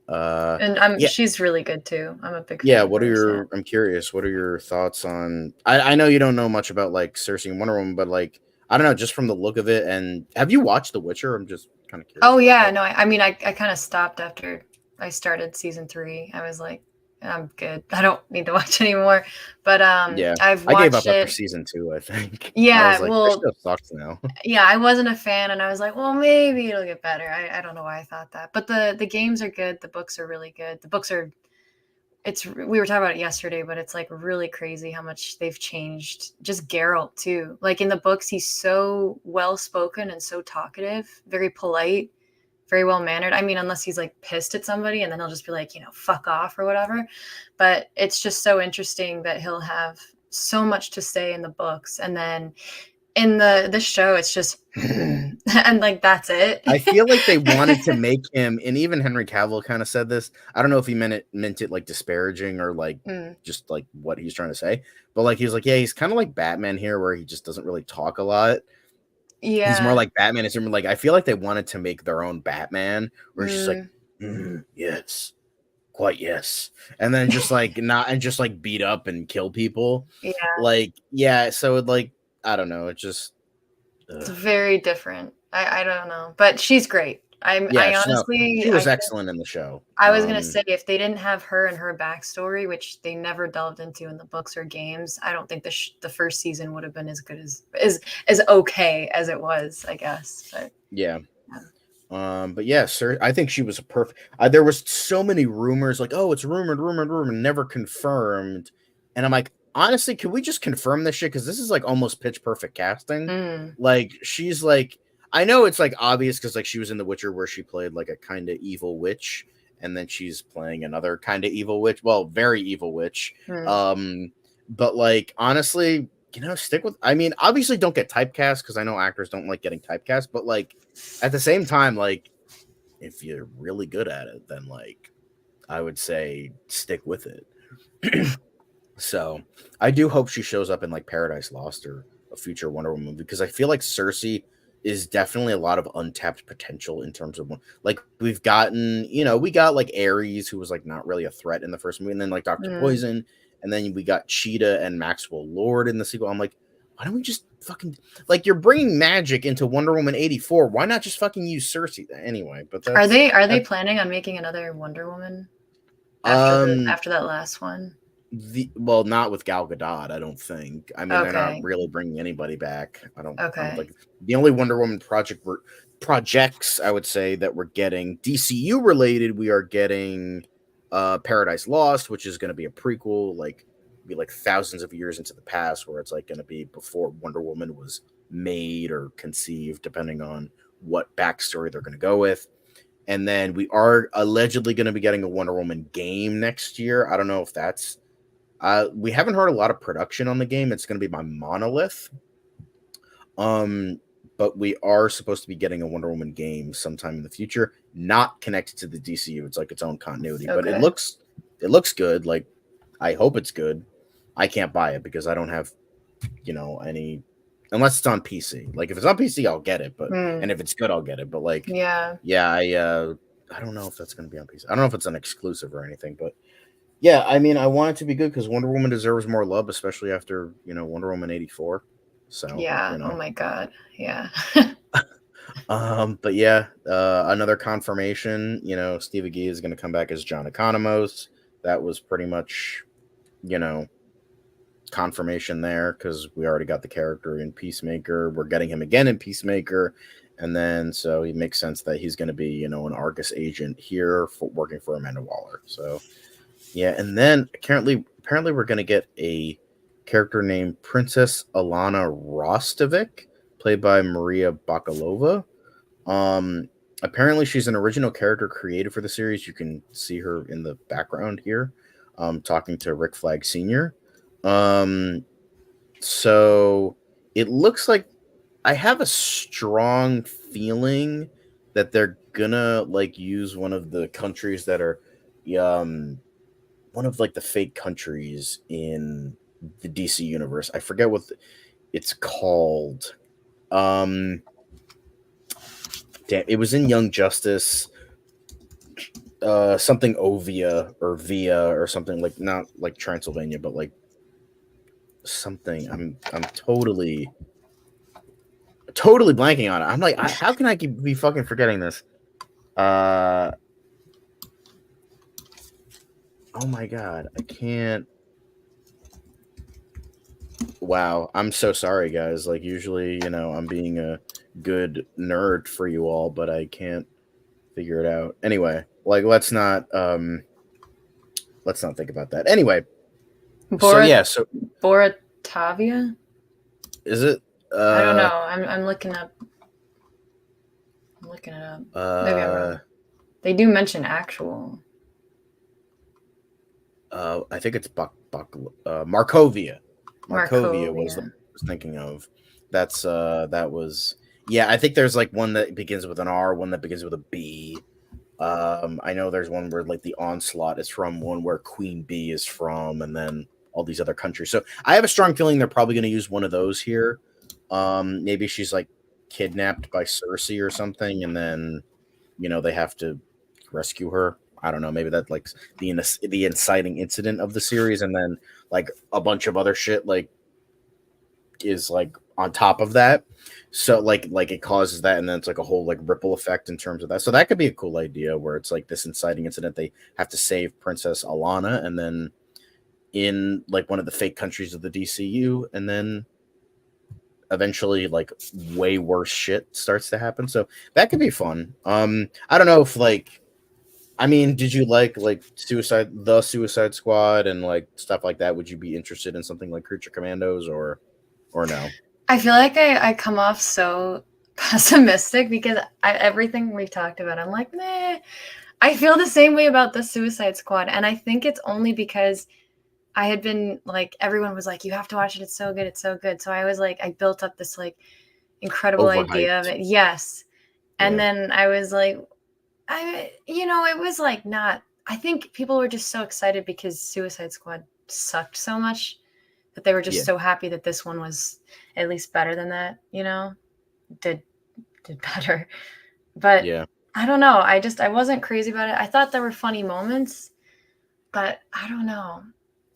And yeah, she's really good too. I'm a big yeah. fan of hers. Yeah. I'm curious. What are your thoughts on? I know you don't know much about like Cersei and Wonder Woman, but like I don't know, just from the look of it. And have you watched The Witcher? I'm just kind of curious Oh about yeah, that. no, I mean, I kind of stopped after I started season 3. I was like, I'm good. I don't need to watch anymore. But Yeah, I've I gave up watched after it. season 2. I think I was Yeah, like, this well, show sucks now. yeah, I wasn't a fan, and I was like, well, maybe it'll get better. I don't know why I thought that, but the games are good. The books are really good. The books are it's we were talking about it yesterday, but it's like really crazy how much they've changed. Just Geralt too. Like in the books, he's so well spoken and so talkative, very polite, very well mannered. I mean, unless he's like pissed at somebody, and then he'll just be like, fuck off or whatever. But it's just so interesting that he'll have so much to say in the books, and then in the show, it's just and like that's it. I feel like they wanted to make him, and even Henry Cavill kind of said this. I don't know if he meant it like disparaging or like Mm, just like what he's trying to say, but like he was like, yeah, he's kind of like Batman here, where he just doesn't really talk a lot. He's more yeah. like Batman. It's like I feel like they wanted to make their own Batman, where it's just like, Mm, yes, quite yes, and then just like not and just like beat up and kill people, yeah. like yeah. So like I don't know, it just. It's Ugh. very different. I don't know, but she's great. Yeah, I no, she honestly I was think excellent in the show. I was gonna say if they didn't have her and her backstory, which they never delved into in the books or games, I don't think the first season would have been as good as okay as it was, I guess. But Yeah. yeah. But yeah, sir, I think she was a perfect. There was so many rumors, like, oh, it's rumored, never confirmed. And I'm like, honestly, can we just confirm this shit? Because this is like almost pitch perfect casting. Mm, Like, she's like, I know it's like obvious because like she was in The Witcher where she played like a kind of evil witch, and then she's playing another kind of evil witch. Well, very evil witch. mm. Um, but like honestly, stick with. I mean, obviously, don't get typecast because I know actors don't like getting typecast, but like at the same time, like if you're really good at it, then like I would say stick with it. So I do hope she shows up in like Paradise Lost or a future Wonder Woman movie because I feel like Cersei is definitely a lot of untapped potential in terms of like we've gotten, we got like Ares who was like not really a threat in the first movie, and then like Doctor Mm. Poison, and then we got Cheetah and Maxwell Lord in the sequel. I'm like, why don't we just fucking like you're bringing magic into Wonder Woman 84? Why not just fucking use Cersei anyway? But Are they that's planning on making another Wonder Woman um after that last one? well, not with Gal Gadot, I don't think. I mean, they're not Okay. really bringing anybody back. I'm Okay. like the only Wonder Woman projects I would say that we're getting DCU related. We are getting Paradise Lost, which is going to be a prequel, like be like thousands of years into the past, where it's like going to be before Wonder Woman was made or conceived, depending on what backstory they're going to go with. And then we are allegedly going to be getting a Wonder Woman game next year. I don't know if that's we haven't heard a lot of production on the game. It's going to be by Monolith. Um, but we are supposed to be getting a Wonder Woman game sometime in the future, not connected to the DCU. It's like its own continuity, but it Okay. looks good. Like I hope it's good. I can't buy it because I don't have, any unless it's on PC. Like if it's on PC, I'll get it, but Mm. and if it's good, I'll get it. But like Yeah. yeah, I don't know if that's going to be on PC. I don't know if it's an exclusive or anything, but yeah, I mean, I want it to be good because Wonder Woman deserves more love, especially after Wonder Woman 84. So Yeah. Oh my God. Yeah. but yeah, another confirmation. Steve Agee is going to come back as John Economos. That was pretty much you know confirmation there because we already got the character in Peacemaker. We're getting him again in Peacemaker, and then so it makes sense that he's going to be an Argus agent here for working for Amanda Waller. So. Yeah, and then apparently we're gonna get a character named Princess Alana Rostovic, played by Maria Bakalova. Um, Apparently she's an original character created for the series. You can see her in the background here, talking to Rick Flag Sr. Um, so it looks like I have a strong feeling that they're gonna like use one of the countries that are um one of like the fake countries in the DC universe. I forget what it's called. Um Damn, it was in Young Justice. Something Ovia or Via or something, like not like Transylvania, but like something. I'm totally blanking on it. I'm like, how can I be fucking forgetting this? Uh oh my god, I can't. Wow, I'm so sorry, guys. Like usually, I'm being a good nerd for you all, but I can't figure it out. Anyway, like let's not think about that. Anyway, so Borat yeah, so Boratavia? is it I don't uh know. I'm looking up. I'm looking it up. Maybe I'm uh wrong. They do mention actual. I think it's Markovia. Markovia was the Markovia. one I was thinking of. That was, yeah, I think there's like one that begins with an R, one that begins with a B. I know there's one where like the Onslaught is from, one where Queen Bee is from, and then all these other countries. So I have a strong feeling they're probably going to use one of those here. Maybe she's like kidnapped by Cersei or something, and then they have to rescue her. I don't know. Maybe that like the inciting incident of the series, and then like a bunch of other shit like is like on top of that. So like it causes that, and then it's like a whole like ripple effect in terms of that. So that could be a cool idea where it's like this inciting incident. They have to save Princess Alana, and then in like one of the fake countries of the DCU, and then eventually like way worse shit starts to happen. So that could be fun. I don't know if like, I mean, did you like Suicide Squad and like stuff like that? Would you be interested in something like Creature Commandos or no? I feel like I come off so pessimistic because everything we've talked about, I'm like, nah. I feel the same way about the Suicide Squad, and I think it's only because I had been like, everyone was like, you have to watch it. It's so good. It's so good. So I was like, I built up this like incredible idea of Overhyped. it. Yes. And Yeah. then I was like, it was like not, I think people were just so excited because Suicide Squad sucked so much that they were just Yeah. so happy that this one was at least better than that, did better. But Yeah. I don't know. I wasn't crazy about it. I thought there were funny moments, but I don't know.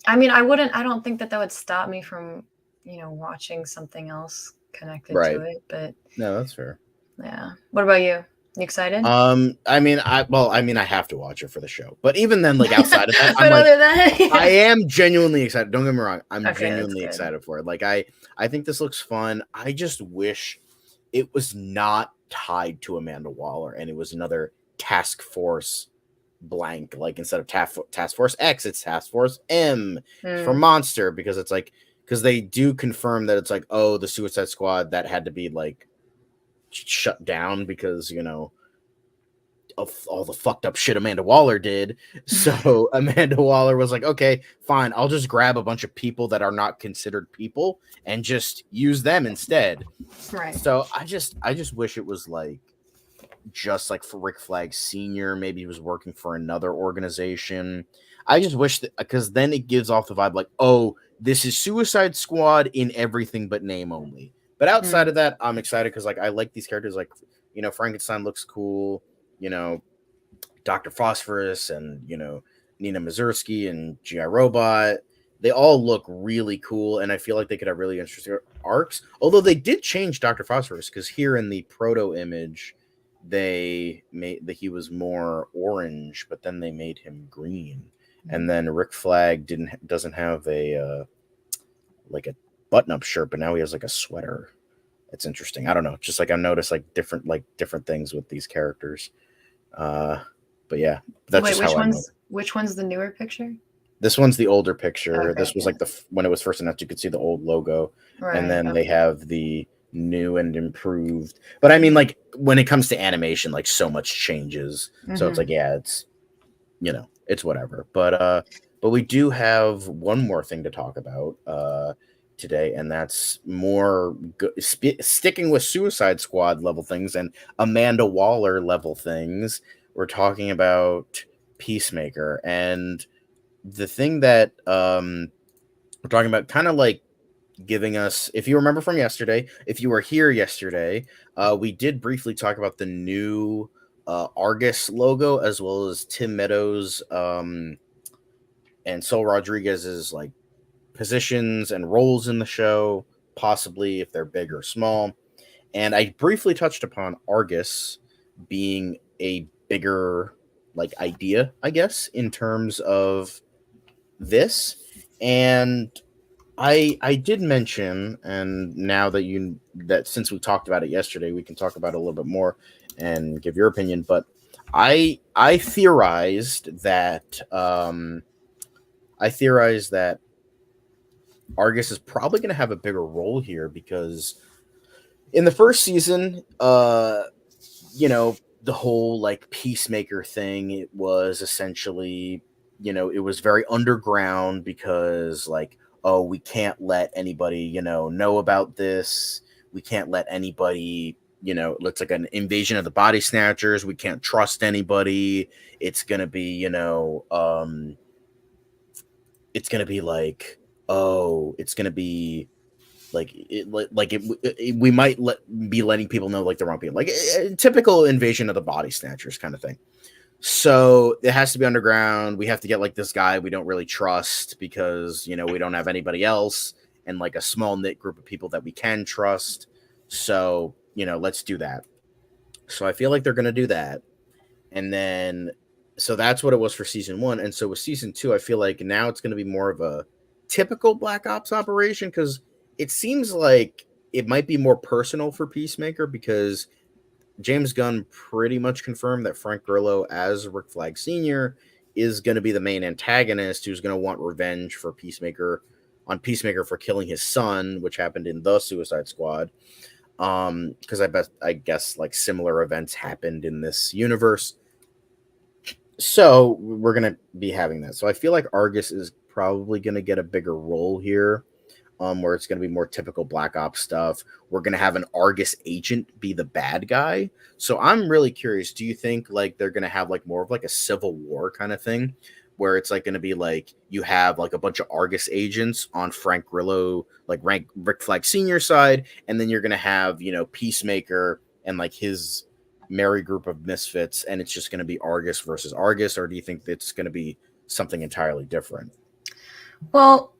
I mean, I don't think that would stop me from, watching something else connected to Right. it. But No, that's fair. yeah. What about you? You excited? I have to watch it for the show. But even then, like outside of that, I'm But like, other than I that, am genuinely excited. Don't get me wrong. I'm okay, that's genuinely good. excited for it. Like I think this looks fun. I just wish it was not tied to Amanda Waller and it was another Task Force blank. Like instead of Task Force X, it's Task Force M for Mm. Monster, because it's like, because they do confirm that it's like, oh, the Suicide Squad that had to be like shut down because of all the fucked up shit Amanda Waller did. So Amanda Waller was like, okay, fine, I'll just grab a bunch of people that are not considered people and just use them instead. Right. So I just wish it was like just like for Rick Flag Sr. Maybe he was working for another organization. I just wish that, because then it gives off the vibe like, oh, this is Suicide Squad in everything but name only. But outside Mm. of that, I'm excited because like I like these characters. Like Frankenstein looks cool. You know, Dr. Phosphorus and Nina Mazursky and GI Robot. They all look really cool, and I feel like they could have really interesting arcs. Although they did change Dr. Phosphorus, because here in the proto image, they made that he was more orange, but then they made him green. And then Rick Flag doesn't have a like a button up shirt, but now he has like a sweater. It's interesting. I don't know. Just like I noticed different things with these characters. Uh, but yeah, that's Wait, just how I know. which one's the newer picture? This one's the older picture. Okay, This was yeah. like when it was first announced, you could see the old logo, and Right. then they Okay. have the new and improved. But I mean, like when it comes to animation, like so much changes. So it's Mm-hmm. like, yeah, it's whatever. But we do have one more thing to talk about. today, and that's more sticking with Suicide Squad level things and Amanda Waller level things. We're talking about Peacemaker, and the thing that we're talking about, kind of like giving us, if you remember from yesterday, if you were here yesterday, we did briefly talk about the new Argus logo, as well as Tim Meadows and Sol Rodriguez's like positions and roles in the show, possibly if they're big or small. And I briefly touched upon Argus being a bigger like idea, I guess, in terms of this. And I did mention, and now that since we talked about it yesterday, we can talk about it a little bit more and give your opinion. But I theorized that Argus is probably going to have a bigger role here because in the first season, the whole like Peacemaker thing, it was essentially, it was very underground because like, oh, we can't let anybody, know about this. We can't let anybody, it looks like an invasion of the body snatchers. We can't trust anybody. It's going to be, it's going to be like, oh, it's going to be we might be letting people know like the wrong people, like a typical invasion of the body snatchers kind of thing. So it has to be underground. We have to get like this guy we don't really trust because we don't have anybody else, and like a small knit group of people that we can trust. So let's do that. So I feel like they're gonna do that, and then so that's what it was for season one. And so with season two, I feel like now it's going to be more of a typical Black Ops operation because it seems like it might be more personal for Peacemaker because James Gunn pretty much confirmed that Frank Grillo as Rick Flag Sr. is going to be the main antagonist who's going to want revenge for Peacemaker for killing his son, which happened in the Suicide Squad. Because I guess like similar events happened in this universe. So we're gonna be having that. So I feel like Argus is probably gonna get a bigger role here, where it's gonna be more typical Black Ops stuff. We're gonna have an Argus agent be the bad guy. So I'm really curious. Do you think like they're gonna have like more of like a Civil War kind of thing, where it's like gonna be like you have like a bunch of Argus agents on Frank Grillo, like Rick Flag Senior side, and then you're gonna have Peacemaker and like his merry group of misfits, and it's just going to be Argus versus Argus, or do you think it's going to be something entirely different? Well,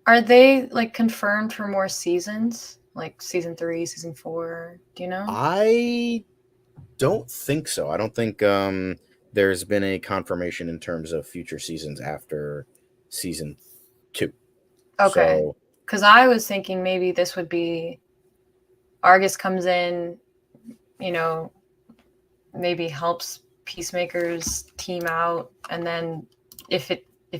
are they like confirmed for more seasons? Like season 3, season 4? Do you know? I don't think so. I don't think there's been a confirmation in terms of future seasons after season 2. Okay. So Because I was thinking maybe this would be Argus comes in, you know, maybe helps Peacemaker's team out, and then if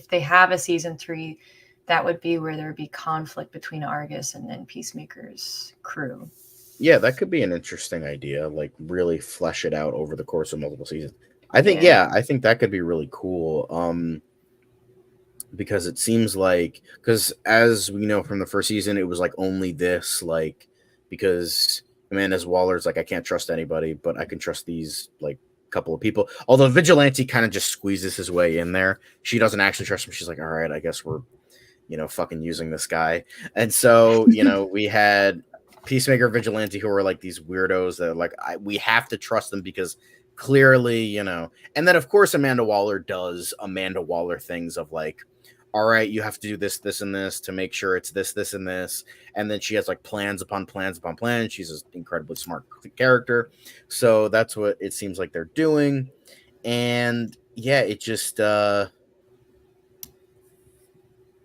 they have a season 3, that would be where there would be conflict between Argus and then Peacemaker's crew. yeah, that could be an interesting idea, like really flesh it out over the course of multiple seasons. Yeah. I think that could be really cool. Because it seems like, because as we know from the first season, it was like only this, like, because Amanda's Waller's like, I can't trust anybody, but I can trust these like couple of people. Although Vigilante kind of just squeezes his way in there. She doesn't actually trust him. She's like, all right, I guess we're fucking using this guy. And so we had Peacemaker, Vigilante, who are like these weirdos that are like, we have to trust them because clearly, and then of course Amanda Waller does Amanda Waller things of like, all right, you have to do this, this, and this to make sure it's this, this, and this. And then she has like plans upon plans upon plans. She's an incredibly smart character. So that's what it seems like they're doing. And yeah, it just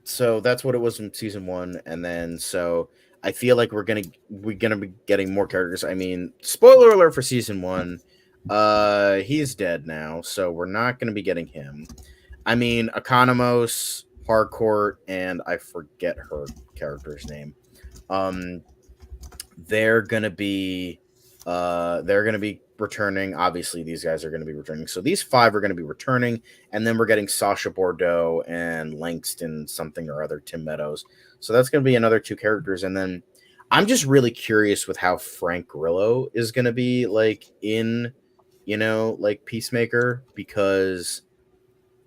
so that's what it was in season 1. And then so I feel like we're gonna be getting more characters. I mean, spoiler alert for season 1, he's dead now, so we're not gonna be getting him. I mean, Economos, Harcourt, and I forget her character's name. Um, they're gonna be returning. Obviously, these guys are going to be returning. So these 5 are going to be returning, and then we're getting Sasha Bordeaux and Langston something or other, Tim Meadows. So that's going to be another 2 characters, and then I'm just really curious with how Frank Grillo is going to be like in, like Peacemaker, because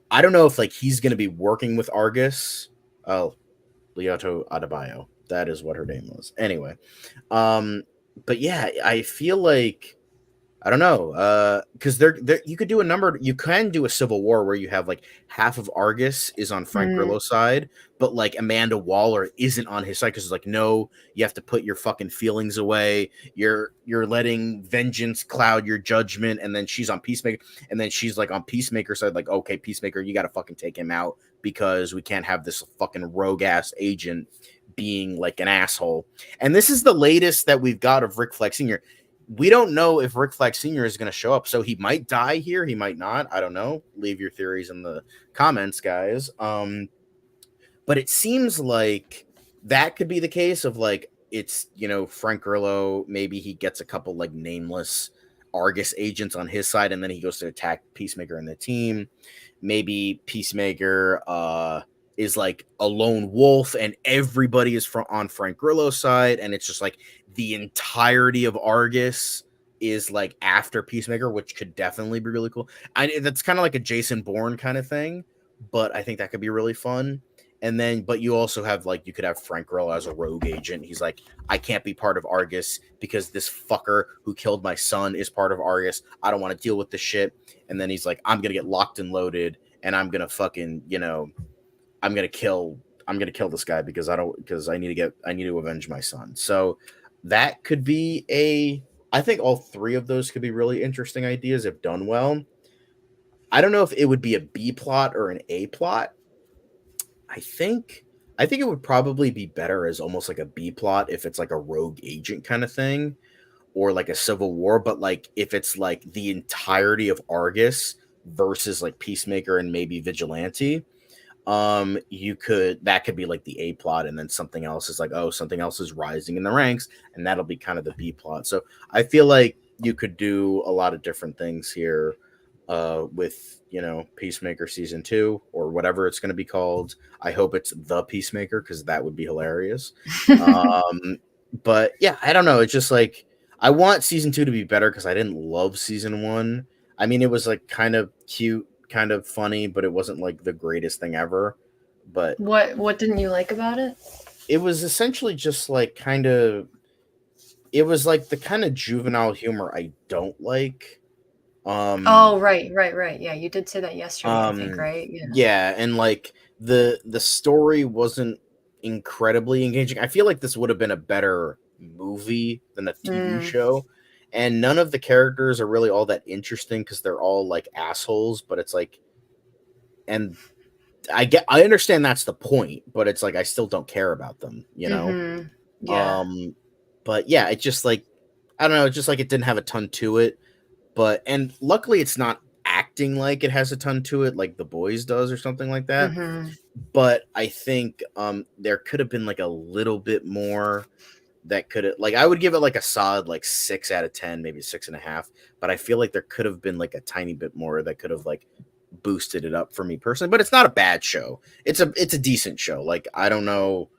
I don't know if like he's going to be working with Argus. Oh, Lyoto Adebayo. That is what her name was. Anyway, um, but yeah, I feel like I don't know, because there you could do a number. You can do a Civil War where you have like half of Argus is on Frank Mm. Grillo's side, but like Amanda Waller isn't on his side because it's like, no, you have to put your fucking feelings away. You're letting vengeance cloud your judgment, and then she's on Peacemaker, and then she's like on Peacemaker side, like, okay, Peacemaker, you got to fucking take him out because we can't have this fucking rogue ass agent being like an asshole. And this is the latest that we've got of Rick Flag Sr. We don't know if Rick Flag Sr. is going to show up, so he might die here. He might not. I don't know. Leave your theories in the comments, guys. But it seems like that could be the case of like it's Frank Grillo. Maybe he gets a couple like nameless Argus agents on his side, and then he goes to attack Peacemaker and the team. Maybe Peacemaker is like a lone wolf, and everybody is on Frank Grillo's side, and it's just like the entirety of Argus is like after Peacemaker, which could definitely be really cool. That's kind of like a Jason Bourne kind of thing, but I think that could be really fun. And then, but you also have like you could have Frank Grillo as a rogue agent. He's like, I can't be part of Argus because this fucker who killed my son is part of Argus. I don't want to deal with this shit. And then he's like, I'm gonna get locked and loaded, and I'm gonna fucking, I'm gonna kill this guy because I need to avenge my son. So that could be I think all 3 of those could be really interesting ideas if done well. I don't know if it would be a B plot or an A plot. I think it would probably be better as almost like a B plot if it's like a rogue agent kind of thing, or like a Civil War, but like if it's like the entirety of Argus versus like Peacemaker and maybe Vigilante, that could be like the A plot, and then something else is like, oh, something else is rising in the ranks, and that'll be kind of the B plot. So I feel like you could do a lot of different things here with Peacemaker season 2 or whatever it's going to be called. I hope it's the Peacemaker because that would be hilarious. But yeah, I don't know. It's just like I want season 2 to be better because I didn't love season 1. I mean, it was like kind of cute, kind of funny, but it wasn't like the greatest thing ever. But What didn't you like about it? it was essentially just like it was like the kind of juvenile humor I don't like. Oh, right. Yeah, you did say that yesterday, I think, Um, right? Yeah. yeah, and like the story wasn't incredibly engaging. I feel like this would have been a better movie than a TV Mm. show. And none of the characters are really all that interesting because they're all like assholes, but it's like, and I understand that's the point, but it's like I still don't care about them. Mm-hmm. Yeah. Um, but yeah, it's just like I don't know, it's just like it didn't have a ton to it. And luckily it's not acting like it has a ton to it like The Boys does or something like that. Mm-hmm. But I think there could have been like a little bit more that could have, like, I would give it like a solid like 6 out of 10, maybe 6.5. But I feel like there could have been like a tiny bit more that could have like boosted it up for me personally. But it's not a bad show. It's a decent show. Like, I don't know.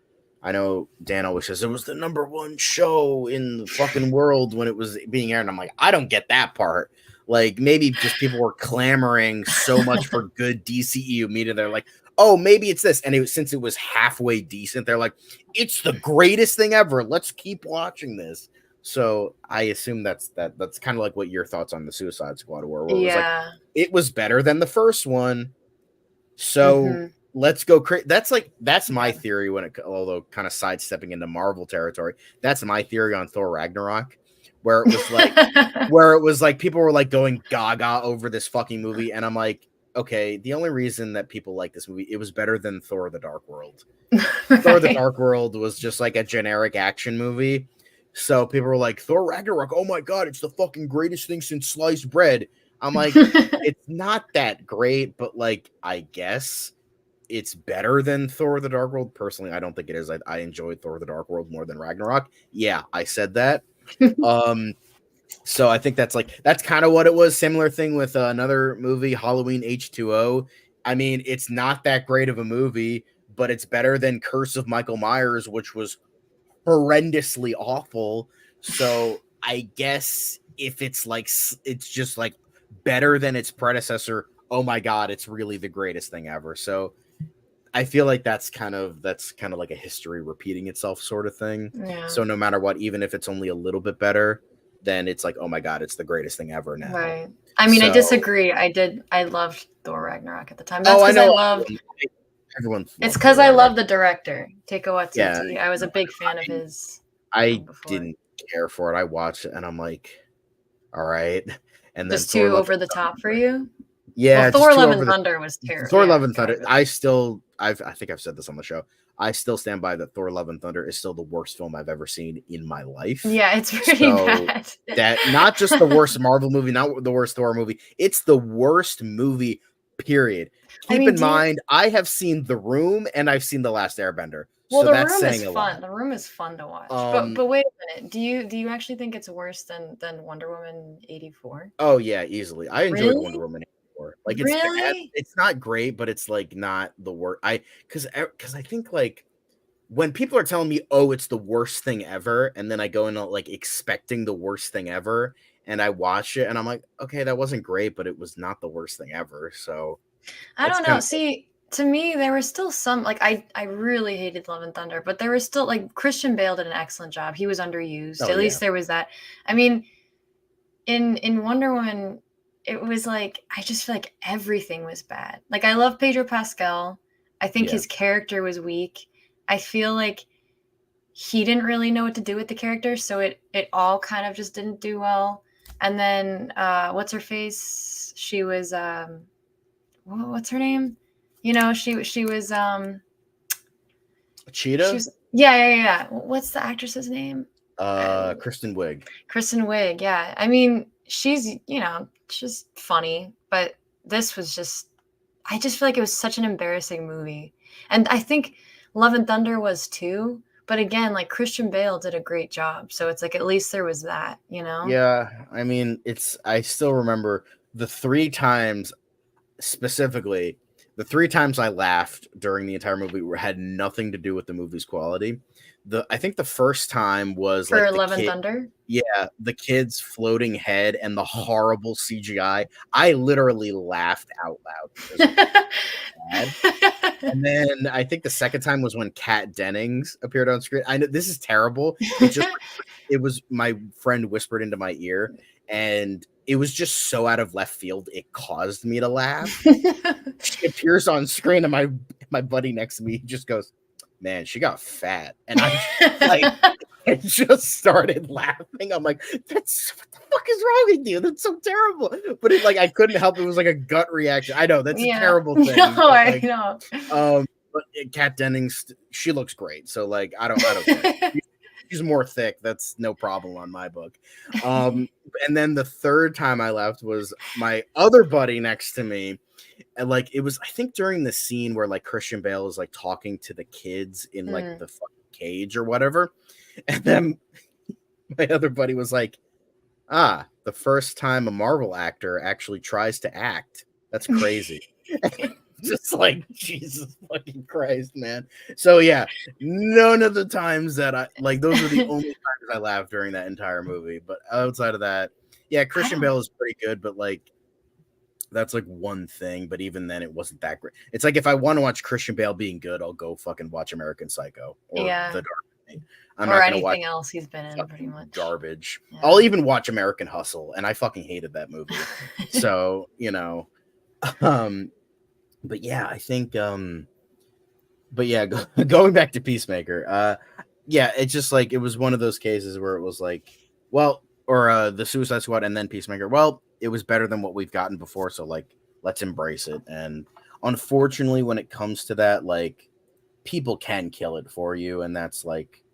I know Dan always says it was the #1 show in the fucking world when it was being aired. And I'm like, I don't get that part. Like, maybe just people were clamoring so much for good DCEU media. They're like, oh, maybe it's this. And since it was halfway decent, they're like, it's the greatest thing ever. Let's keep watching this. So I assume that's kind of like what your thoughts on the Suicide Squad were, where it was like, Yeah. it was better than the first one. So Mm-hmm. let's go crazy. That's my Yeah. theory although kind of sidestepping into Marvel territory. That's my theory on Thor Ragnarok, where it was like, people were like going gaga over this fucking movie, and I'm like, okay, the only reason that people like this movie, it was better than Thor: The Dark World. Thor: The Right. Dark World was just like a generic action movie. So people were like, Thor Ragnarok, oh my god, it's the fucking greatest thing since sliced bread. I'm like, it's not that great, but like, I guess it's better than Thor: The Dark World. Personally, I don't think it is. I enjoyed Thor: The Dark World more than Ragnarok. Yeah, I said that. Um, So I think that's kind of what it was. Similar thing with another movie, Halloween H2O. I mean, it's not that great of a movie, but it's better than Curse of Michael Myers, which was horrendously awful. So I guess if it's just like better than its predecessor, oh my god, it's really the greatest thing ever. So I feel like that's kind of like a history repeating itself sort of thing. Yeah. So no matter what, even if it's only a little bit better, then it's like, oh my god, it's the greatest thing ever now. Right. I mean, I So disagree. I loved Thor Ragnarok at the time. oh, That's I because I know loved. everyone It's loved because Thor I Ragnarok. love the director, Taika Yeah, Waititi. I was no, a big fan of I, his I before. didn't care for it. I watched it and I'm like, all right. And then Just Thor too Love over the and top for Thunder. you. Well, Yeah, just Thor: too Love over and the Thunder was terrible. Thor Yeah, Love and Thunder. garbage. I think I've said this on the show. I still stand by that Thor Love and Thunder is still the worst film I've ever seen in my life. Yeah, it's pretty So bad. that not just the worst Marvel movie, not the worst Thor movie, it's the worst movie, period. I Keep mean, in mind, I have seen The Room and I've seen The Last Airbender. well, So The that's Room is saying a fun. lot. The Room is fun to watch. But Um wait a minute. Do you actually think it's worse than Wonder Woman 84? oh yeah, easily. I enjoyed Wonder Really? Woman 84. Like it's bad. Really? It's not great, but it's like not the worst. Cuz I think like when people are telling me, "Oh, it's the worst thing ever," and then I go in like expecting the worst thing ever, and I watch it, and I'm like, "Okay, that wasn't great, but it was not the worst thing ever." So I it's don't kind know. of See, to me, there was still some like I really hated Love and Thunder, but there was still like Christian Bale did an excellent job. He was underused. oh At yeah, least there was that. I mean, in Wonder Woman, it was like I just feel like everything was bad. Like I love Pedro Pascal. I think yeah. his character was weak. I feel like he didn't really know what to do with the character, so it all kind of just didn't do well. And then what's her face? She was what's her name? You know, she Cheetah, was yeah. What's the actress's name? Uh, Kristen Wiig. Kristen Wiig. Yeah, I mean, she's funny, but this was just I just feel like it was such an embarrassing movie, and I think Love and Thunder was too. But again, like Christian Bale did a great job, so it's like at least there was that, you know. Yeah, I mean, I still remember the 3 times specifically, the 3 times I laughed during the entire movie had nothing to do with the movie's quality. I think the first time was For like the Love and kid, Thunder. yeah, the kid's floating head and the horrible CGI. I literally laughed out loud because it was bad. And then I think the second time was when Kat Dennings appeared on screen. I know this is terrible. It was my friend whispered into my ear, and it was just so out of left field. It caused me to laugh. She appears on screen, and my buddy next to me just goes, "Man, she got fat," and I like I just started laughing. I'm like, "That's what the fuck is wrong with you? That's so terrible." But it like I couldn't help. It was like a gut reaction. I know that's a Yeah. terrible thing, No, but I like know. but Kat Dennings, she looks great. So like, I don't care. She's more thick. That's no problem on my book. Um, and then the third time I left was my other buddy next to me, and like it was, I think during the scene where like Christian Bale is like talking to the kids in like Mm. the fucking cage or whatever, and then my other buddy was like, "Ah, the first time a Marvel actor actually tries to act. That's crazy." Just like Jesus fucking Christ, man. So yeah, none of the times that I like those are the only times I laughed during that entire movie. But outside of that, yeah, I Christian don't. Bale is pretty good, but like that's like one thing. But even then, it wasn't that great. It's like if I want to watch Christian Bale being good, I'll go fucking watch American Psycho or Yeah. The Dark Knight. I'm Or not gonna watch anything else he's been in, pretty fucking much. garbage. I'll Yeah. even watch American Hustle, and I fucking hated that movie. So um, but yeah, I think but yeah, going back to Peacemaker, yeah, it's just like it was one of those cases where it was like, well, or the Suicide Squad and then Peacemaker. Well, it was better than what we've gotten before, so like let's embrace it. And unfortunately, when it comes to that, like people can kill it for you, and that's like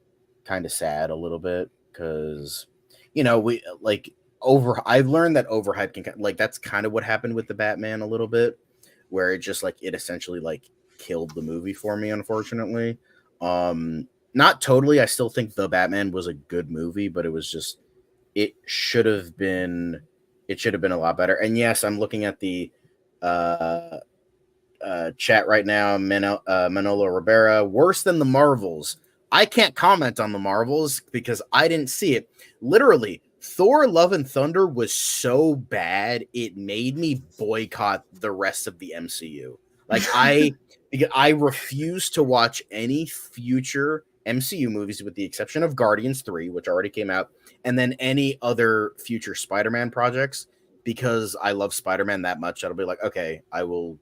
kind of sad a little bit because we like over. I've learned that overhype can like that's kind of what happened with the Batman a little bit, where it just like it essentially like killed the movie for me, unfortunately. Not totally. I still think the Batman was a good movie, but it was just it should have been a lot better. And yes, I'm looking at the uh, chat right now. Manolo Rivera, worse than the Marvels. I can't comment on the Marvels because I didn't see it. Literally, Thor: Love and Thunder was so bad it made me boycott the rest of the MCU. Like I refuse to watch any future MCU movies with the exception of Guardians 3, which already came out, and then any other future Spider-Man projects because I love Spider-Man that much. I'll be like, okay, I will,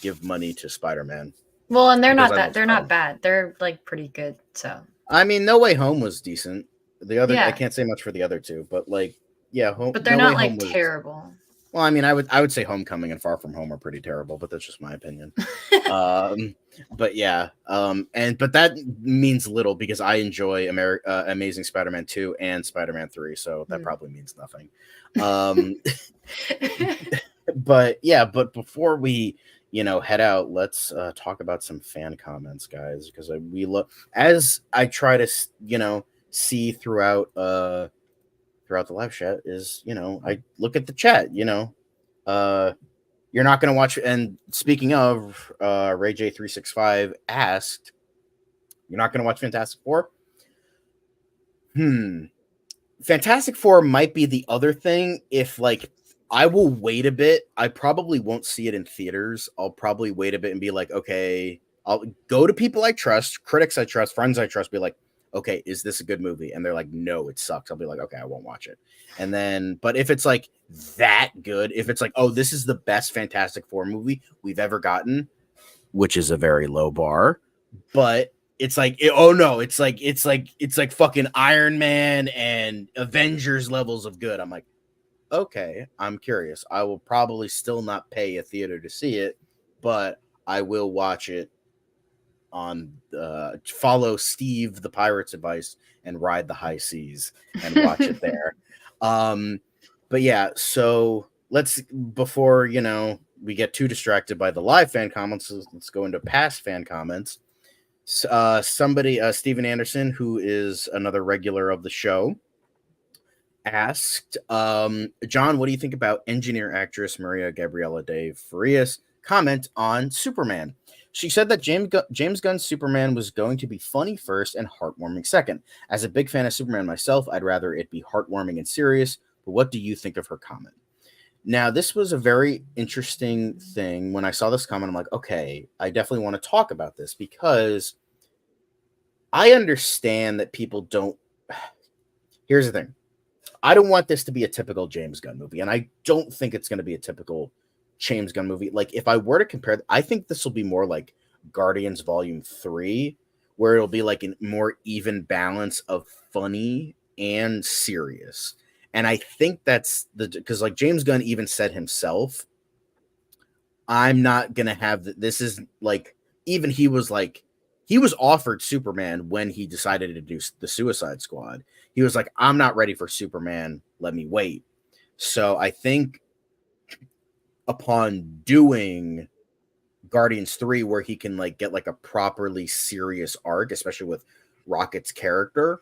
give money to Spider-Man Well, and because I love they're not Spider-Man. bad. They're like pretty good. So I mean, No Way Home was decent. The other, I yeah, can't say much for the other two, but like, yeah, but they're No Way not Home like was. terrible. Well, I mean, I would say Homecoming and Far From Home are pretty terrible, but that's just my opinion. But yeah, but that means little because I enjoy Amazing Spider-Man 2 and Spider-Man 3, so that Hmm. probably means nothing. Um, but yeah, but before we head out, let's talk about some fan comments, guys, because we look as I try to see throughout the live chat is I look at the chat. Uh you're not going to watch. And speaking of, Ray J365 asked, you're not going to watch Fantastic Four. Fantastic Four might be the other thing. If like I will wait a bit, I probably won't see it in theaters. I'll probably wait a bit and be like, okay, I'll go to people I trust, critics I trust, friends I trust, be like, okay, is this a good movie? And they're like, no, it sucks. I'll be like, okay, I won't watch it. And then, but if it's like that good, if it's like, oh, this is the best Fantastic Four movie we've ever gotten, which is a very low bar, but it's like oh no, it's like fucking Iron Man and Avengers levels of good. I'm like, okay, I'm curious. I will probably still not pay a theater to see it, but I will watch it on follow Steve the Pirate's advice and ride the high seas and watch it there. Um, but yeah, so let's before we get too distracted by the live fan comments, let's go into past fan comments. Somebody, Steven Anderson, who is another regular of the show, asked, John, what do you think about engineer actress Maria Gabriela de Farias' comment on Superman? She said that James Gunn's Superman was going to be funny first and heartwarming second. As a big fan of Superman myself, I'd rather it be heartwarming and serious. But what do you think of her comment? Now, this was a very interesting thing. When I saw this comment, I'm like, okay, I definitely want to talk about this because I understand that people don't. Here's the thing. I don't want this to be a typical James Gunn movie, and I don't think it's going to be a typical James Gunn movie. Like, if I were to compare, I think this will be more like Guardians Volume 3, where it'll be like a more even balance of funny and serious. And I think that's because like James Gunn even said himself, I'm not gonna have this is like even he was like he was offered Superman when he decided to do the Suicide Squad. He was like, I'm not ready for Superman. Let me wait. So I think upon doing Guardians 3, where he can like get like a properly serious arc, especially with Rocket's character,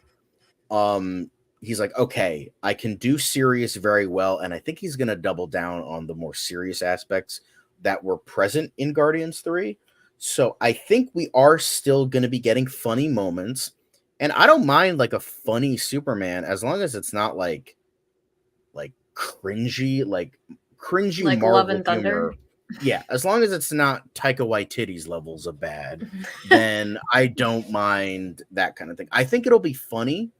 he's like, okay, I can do serious very well, and I think he's gonna double down on the more serious aspects that were present in Guardians 3. So I think we are still gonna be getting funny moments, and I don't mind like a funny Superman as long as it's not like cringy, like cringy Like Love Marvel and Thunder. humor. Yeah, as long as it's not Taika Waititi's levels of bad, then I don't mind that kind of thing. I think it'll be funny.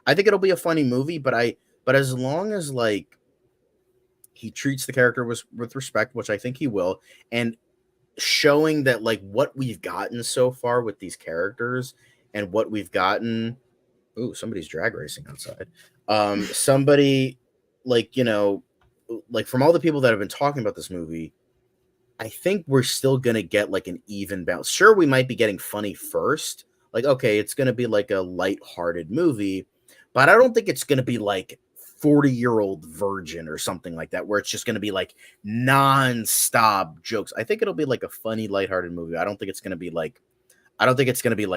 I think it'll be a funny movie, but as long as like he treats the character with respect, which I think he will, and showing that like what we've gotten so far with these characters and what we've gotten. Ooh, somebody's drag racing outside. Somebody like like from all the people that have been talking about this movie, I think we're still gonna get like an even balance. Sure, we might be getting funny first. Like, okay, it's gonna be like a light-hearted movie, but I don't think it's gonna be like 40-year-old virgin or something like that, where it's just gonna be like non-stop jokes. I think it'll be like a funny, light-hearted movie. I don't think it's gonna be like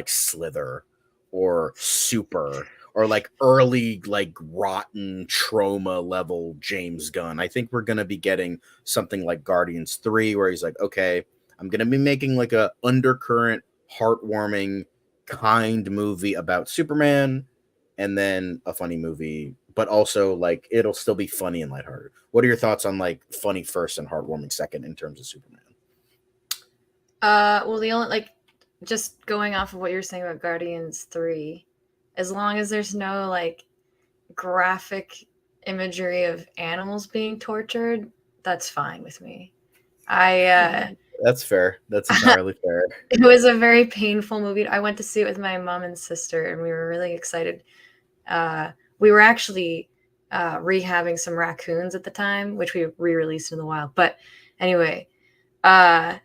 Slither or Super or like early like rotten trauma level James Gunn. I think we're gonna be getting something like Guardians 3, where he's like, okay, I'm gonna be making like a undercurrent, heartwarming, kind movie about Superman, and then a funny movie, but also like it'll still be funny and lighthearted. What are your thoughts on like funny first and heartwarming second in terms of Superman? Well, the only like just going off of what you're saying about Guardians 3, as long as there's no like graphic imagery of animals being tortured, that's fine with me. That's fair. That's entirely fair. It was a very painful movie. I went to see it with my mom and sister, and we were really excited. We were actually rehabbing some raccoons at the time, which we re-released in the wild. But anyway,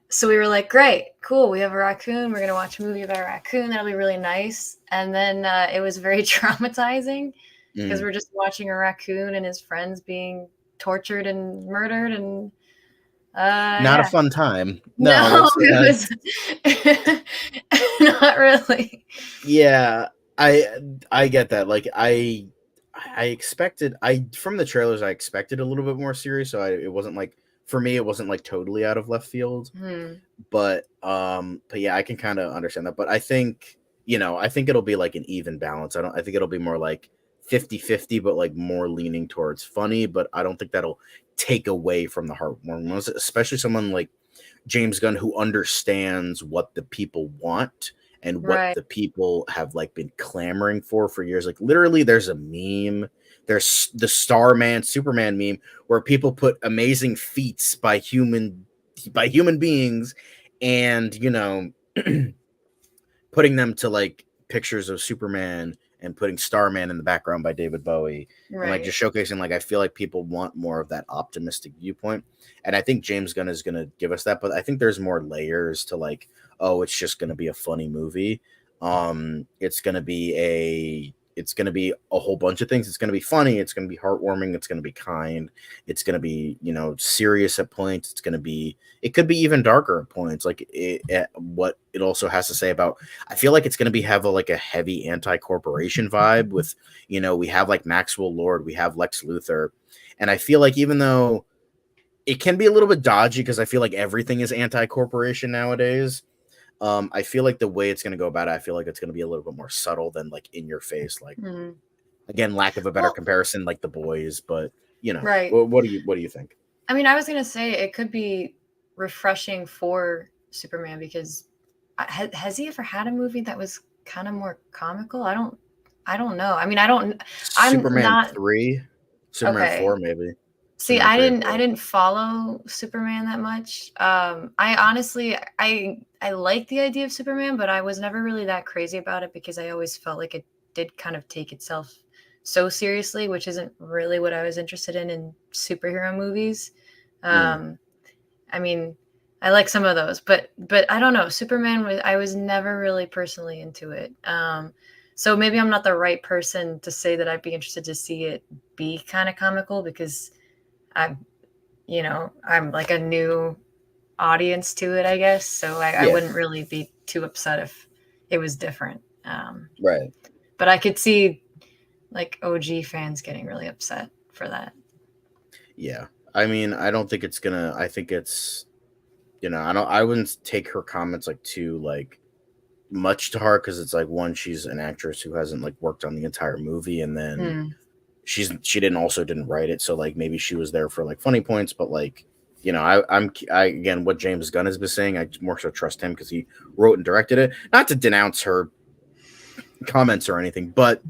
so we were like, great, cool. We have a raccoon. We're gonna watch a movie about a raccoon. That'll be really nice. And then it was very traumatizing because we're just watching a raccoon and his friends being tortured and murdered, and Not a yeah. fun time. No, No, that's it was not really. yeah. I get that. Like I expected I from the trailers I expected a little bit more serious, so it wasn't like for me it wasn't like totally out of left field. Hmm. But yeah, I can kind of understand that. But I think, I think it'll be like an even balance. I think it'll be more like 50-50, but like more leaning towards funny, but I don't think that'll take away from the heartwarming ones, especially someone like James Gunn who understands what the people want and what Right, the people have like been clamoring for years. Like literally there's a meme, there's the Starman Superman meme where people put amazing feats by human beings and putting them to like pictures of Superman and putting Starman in the background by David Bowie and like right. just showcasing like I feel like people want more of that optimistic viewpoint, and I think James Gunn is going to give us that, but I think there's more layers to like, oh, it's just going to be a funny movie. It's going to be a whole bunch of things. It's going to be funny, it's going to be heartwarming, it's going to be kind, it's going to be serious at points, it could be even darker at points. Like what it also has to say about, I feel like it's going to have like a heavy anti-corporation vibe with, we have like Maxwell Lord, we have Lex Luthor. And I feel like even though it can be a little bit dodgy because I feel like everything is anti-corporation nowadays, I feel like the way it's going to go about it, I feel like it's going to be a little bit more subtle than like in your face. Like, Hmm. again, lack of a better Well, comparison, like The Boys, but right. what do you think? I mean, I was gonna say it could be refreshing for Superman because has he ever had a movie that was kind of more comical? I don't know. I mean, I'm Superman not 3, Superman okay. 4, maybe. See, Superman 3 or I 4. didn't follow Superman that much. I honestly, I like the idea of Superman, but I was never really that crazy about it because I always felt like it did kind of take itself so seriously, which isn't really what I was interested in superhero movies. Mm, Um, I mean, I like some of those, but I don't know. Superman was I was never really personally into it. So maybe I'm not the right person to say that I'd be interested to see it be kind of comical because I'm, I'm like a new audience to it, I guess. So I yeah, wouldn't really be too upset if it was different. right. But I could see like OG fans getting really upset for that. Yeah. I mean, I don't think it's gonna. I think it's, I wouldn't take her comments like too like much to heart because it's like, one, she's an actress who hasn't like worked on the entire movie, and then Hmm. she didn't write it, so like maybe she was there for like funny points, but like, I again, what James Gunn has been saying, I more so trust him because he wrote and directed it. Not to denounce her comments or anything, but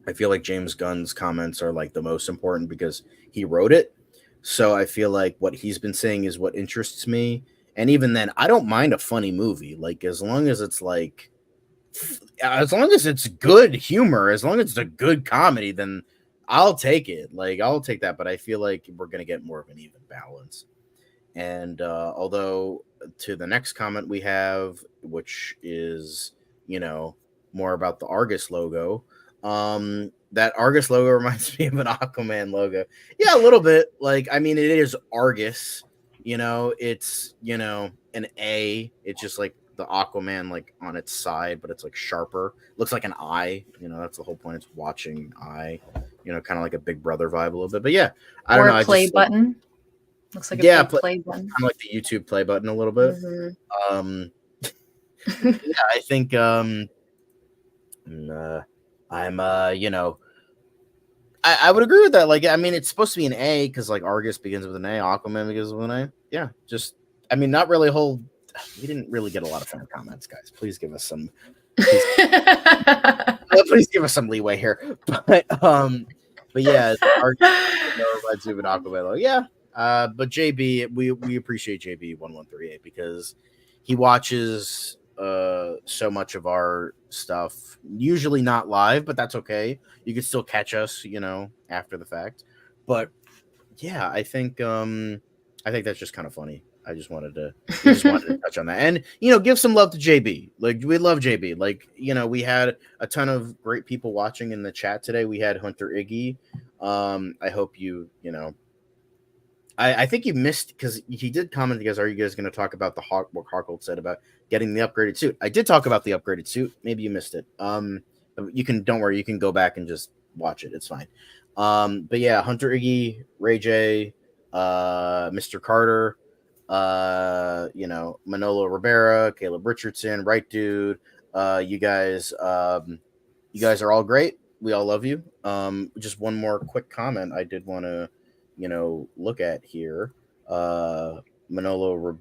I feel like James Gunn's comments are like the most important because he wrote it. So I feel like what he's been saying is what interests me. And even then, I don't mind a funny movie. Like as long as it's like, as long as it's good humor, as long as it's a good comedy, then I'll take it. Like I'll take that. But I feel like we're gonna get more of an even balance. And although to the next comment we have, which is, you know, more about the Argus logo, that Argus logo reminds me of an Aquaman logo. Yeah, a little bit. Like, I mean, it is Argus, it's, an A. It's just like the Aquaman like on its side, but it's like sharper. Looks like an eye. That's the whole point. It's watching eye. Kind of like a Big Brother vibe a little bit. But yeah, I don't Or know. a I play just like, button. Looks like a yeah, big play button. kind of like the YouTube play button a little bit. Mm-hmm. Um, yeah, I think I'm I would agree with that. Like, I mean, it's supposed to be an A because like Argus begins with an A, Aquaman begins with an A. Yeah, just I mean, not really a whole. We didn't really get a lot of fan comments, guys. Please give us some. Please, please give us some leeway here. But yeah, Argus reminds me of an Aquaman. Like, yeah, but JB, we appreciate JB1138 because he watches so much of our stuff. Usually not live, but that's okay. You can still catch us, after the fact. But yeah, I think that's just kind of funny. We just wanted to touch on that. And give some love to JB. Like we love JB. Like, we had a ton of great people watching in the chat today. We had Hunter Iggy. I hope I think you missed because he did comment. Are you guys going to talk about what Harkold said about getting the upgraded suit? I did talk about the upgraded suit. Maybe you missed it. Don't worry. You can go back and just watch it. It's fine. But yeah, Hunter Iggy, Ray J, Mr. Carter, Manolo Rivera, Caleb Richardson, Right Dude. You guys are all great. We all love you. Just one more quick comment I did want to look at here. Manolo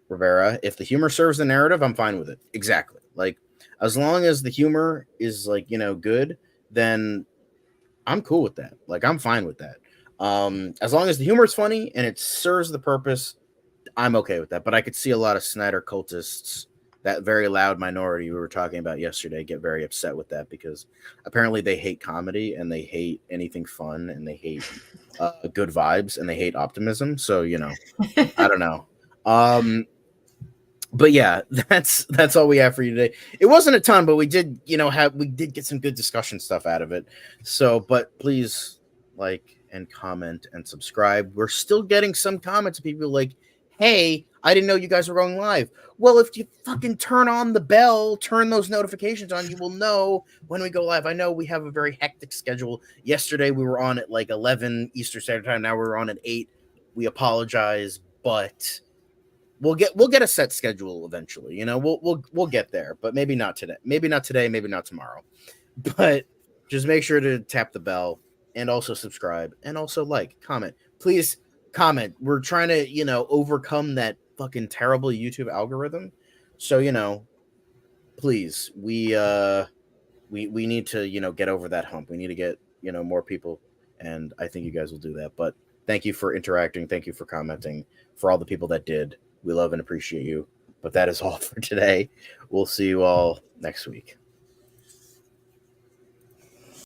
Rivera. If the humor serves the narrative, I'm fine with it. Exactly. Like, as long as the humor is like, good, then I'm cool with that. Like, I'm fine with that. As long as the humor is funny and it serves the purpose, I'm okay with that. But I could see a lot of Snyder cultists, that very loud minority we were talking about yesterday, get very upset with that because apparently they hate comedy and they hate anything fun and they hate good vibes and they hate optimism. So I don't know. But yeah, that's all we have for you today. It wasn't a ton, but we did get some good discussion stuff out of it. So, but please like and comment and subscribe. We're still getting some comments of people like, hey, I didn't know you guys were going live. Well, if you fucking turn on the bell, turn those notifications on, you will know when we go live. I know we have a very hectic schedule. Yesterday we were on at like 11 Eastern Standard Time. Now we're on at 8. We apologize, but we'll get a set schedule eventually. We'll get there, but maybe not today. Maybe not today, maybe not tomorrow. But just make sure to tap the bell and also subscribe and also like, comment. Please comment. We're trying to, overcome that fucking terrible YouTube algorithm. So, please, we need to, get over that hump. We need to get, more people, and I think you guys will do that. But thank you for interacting. Thank you for commenting. For all the people that did, we love and appreciate you. But that is all for today. We'll see you all next week.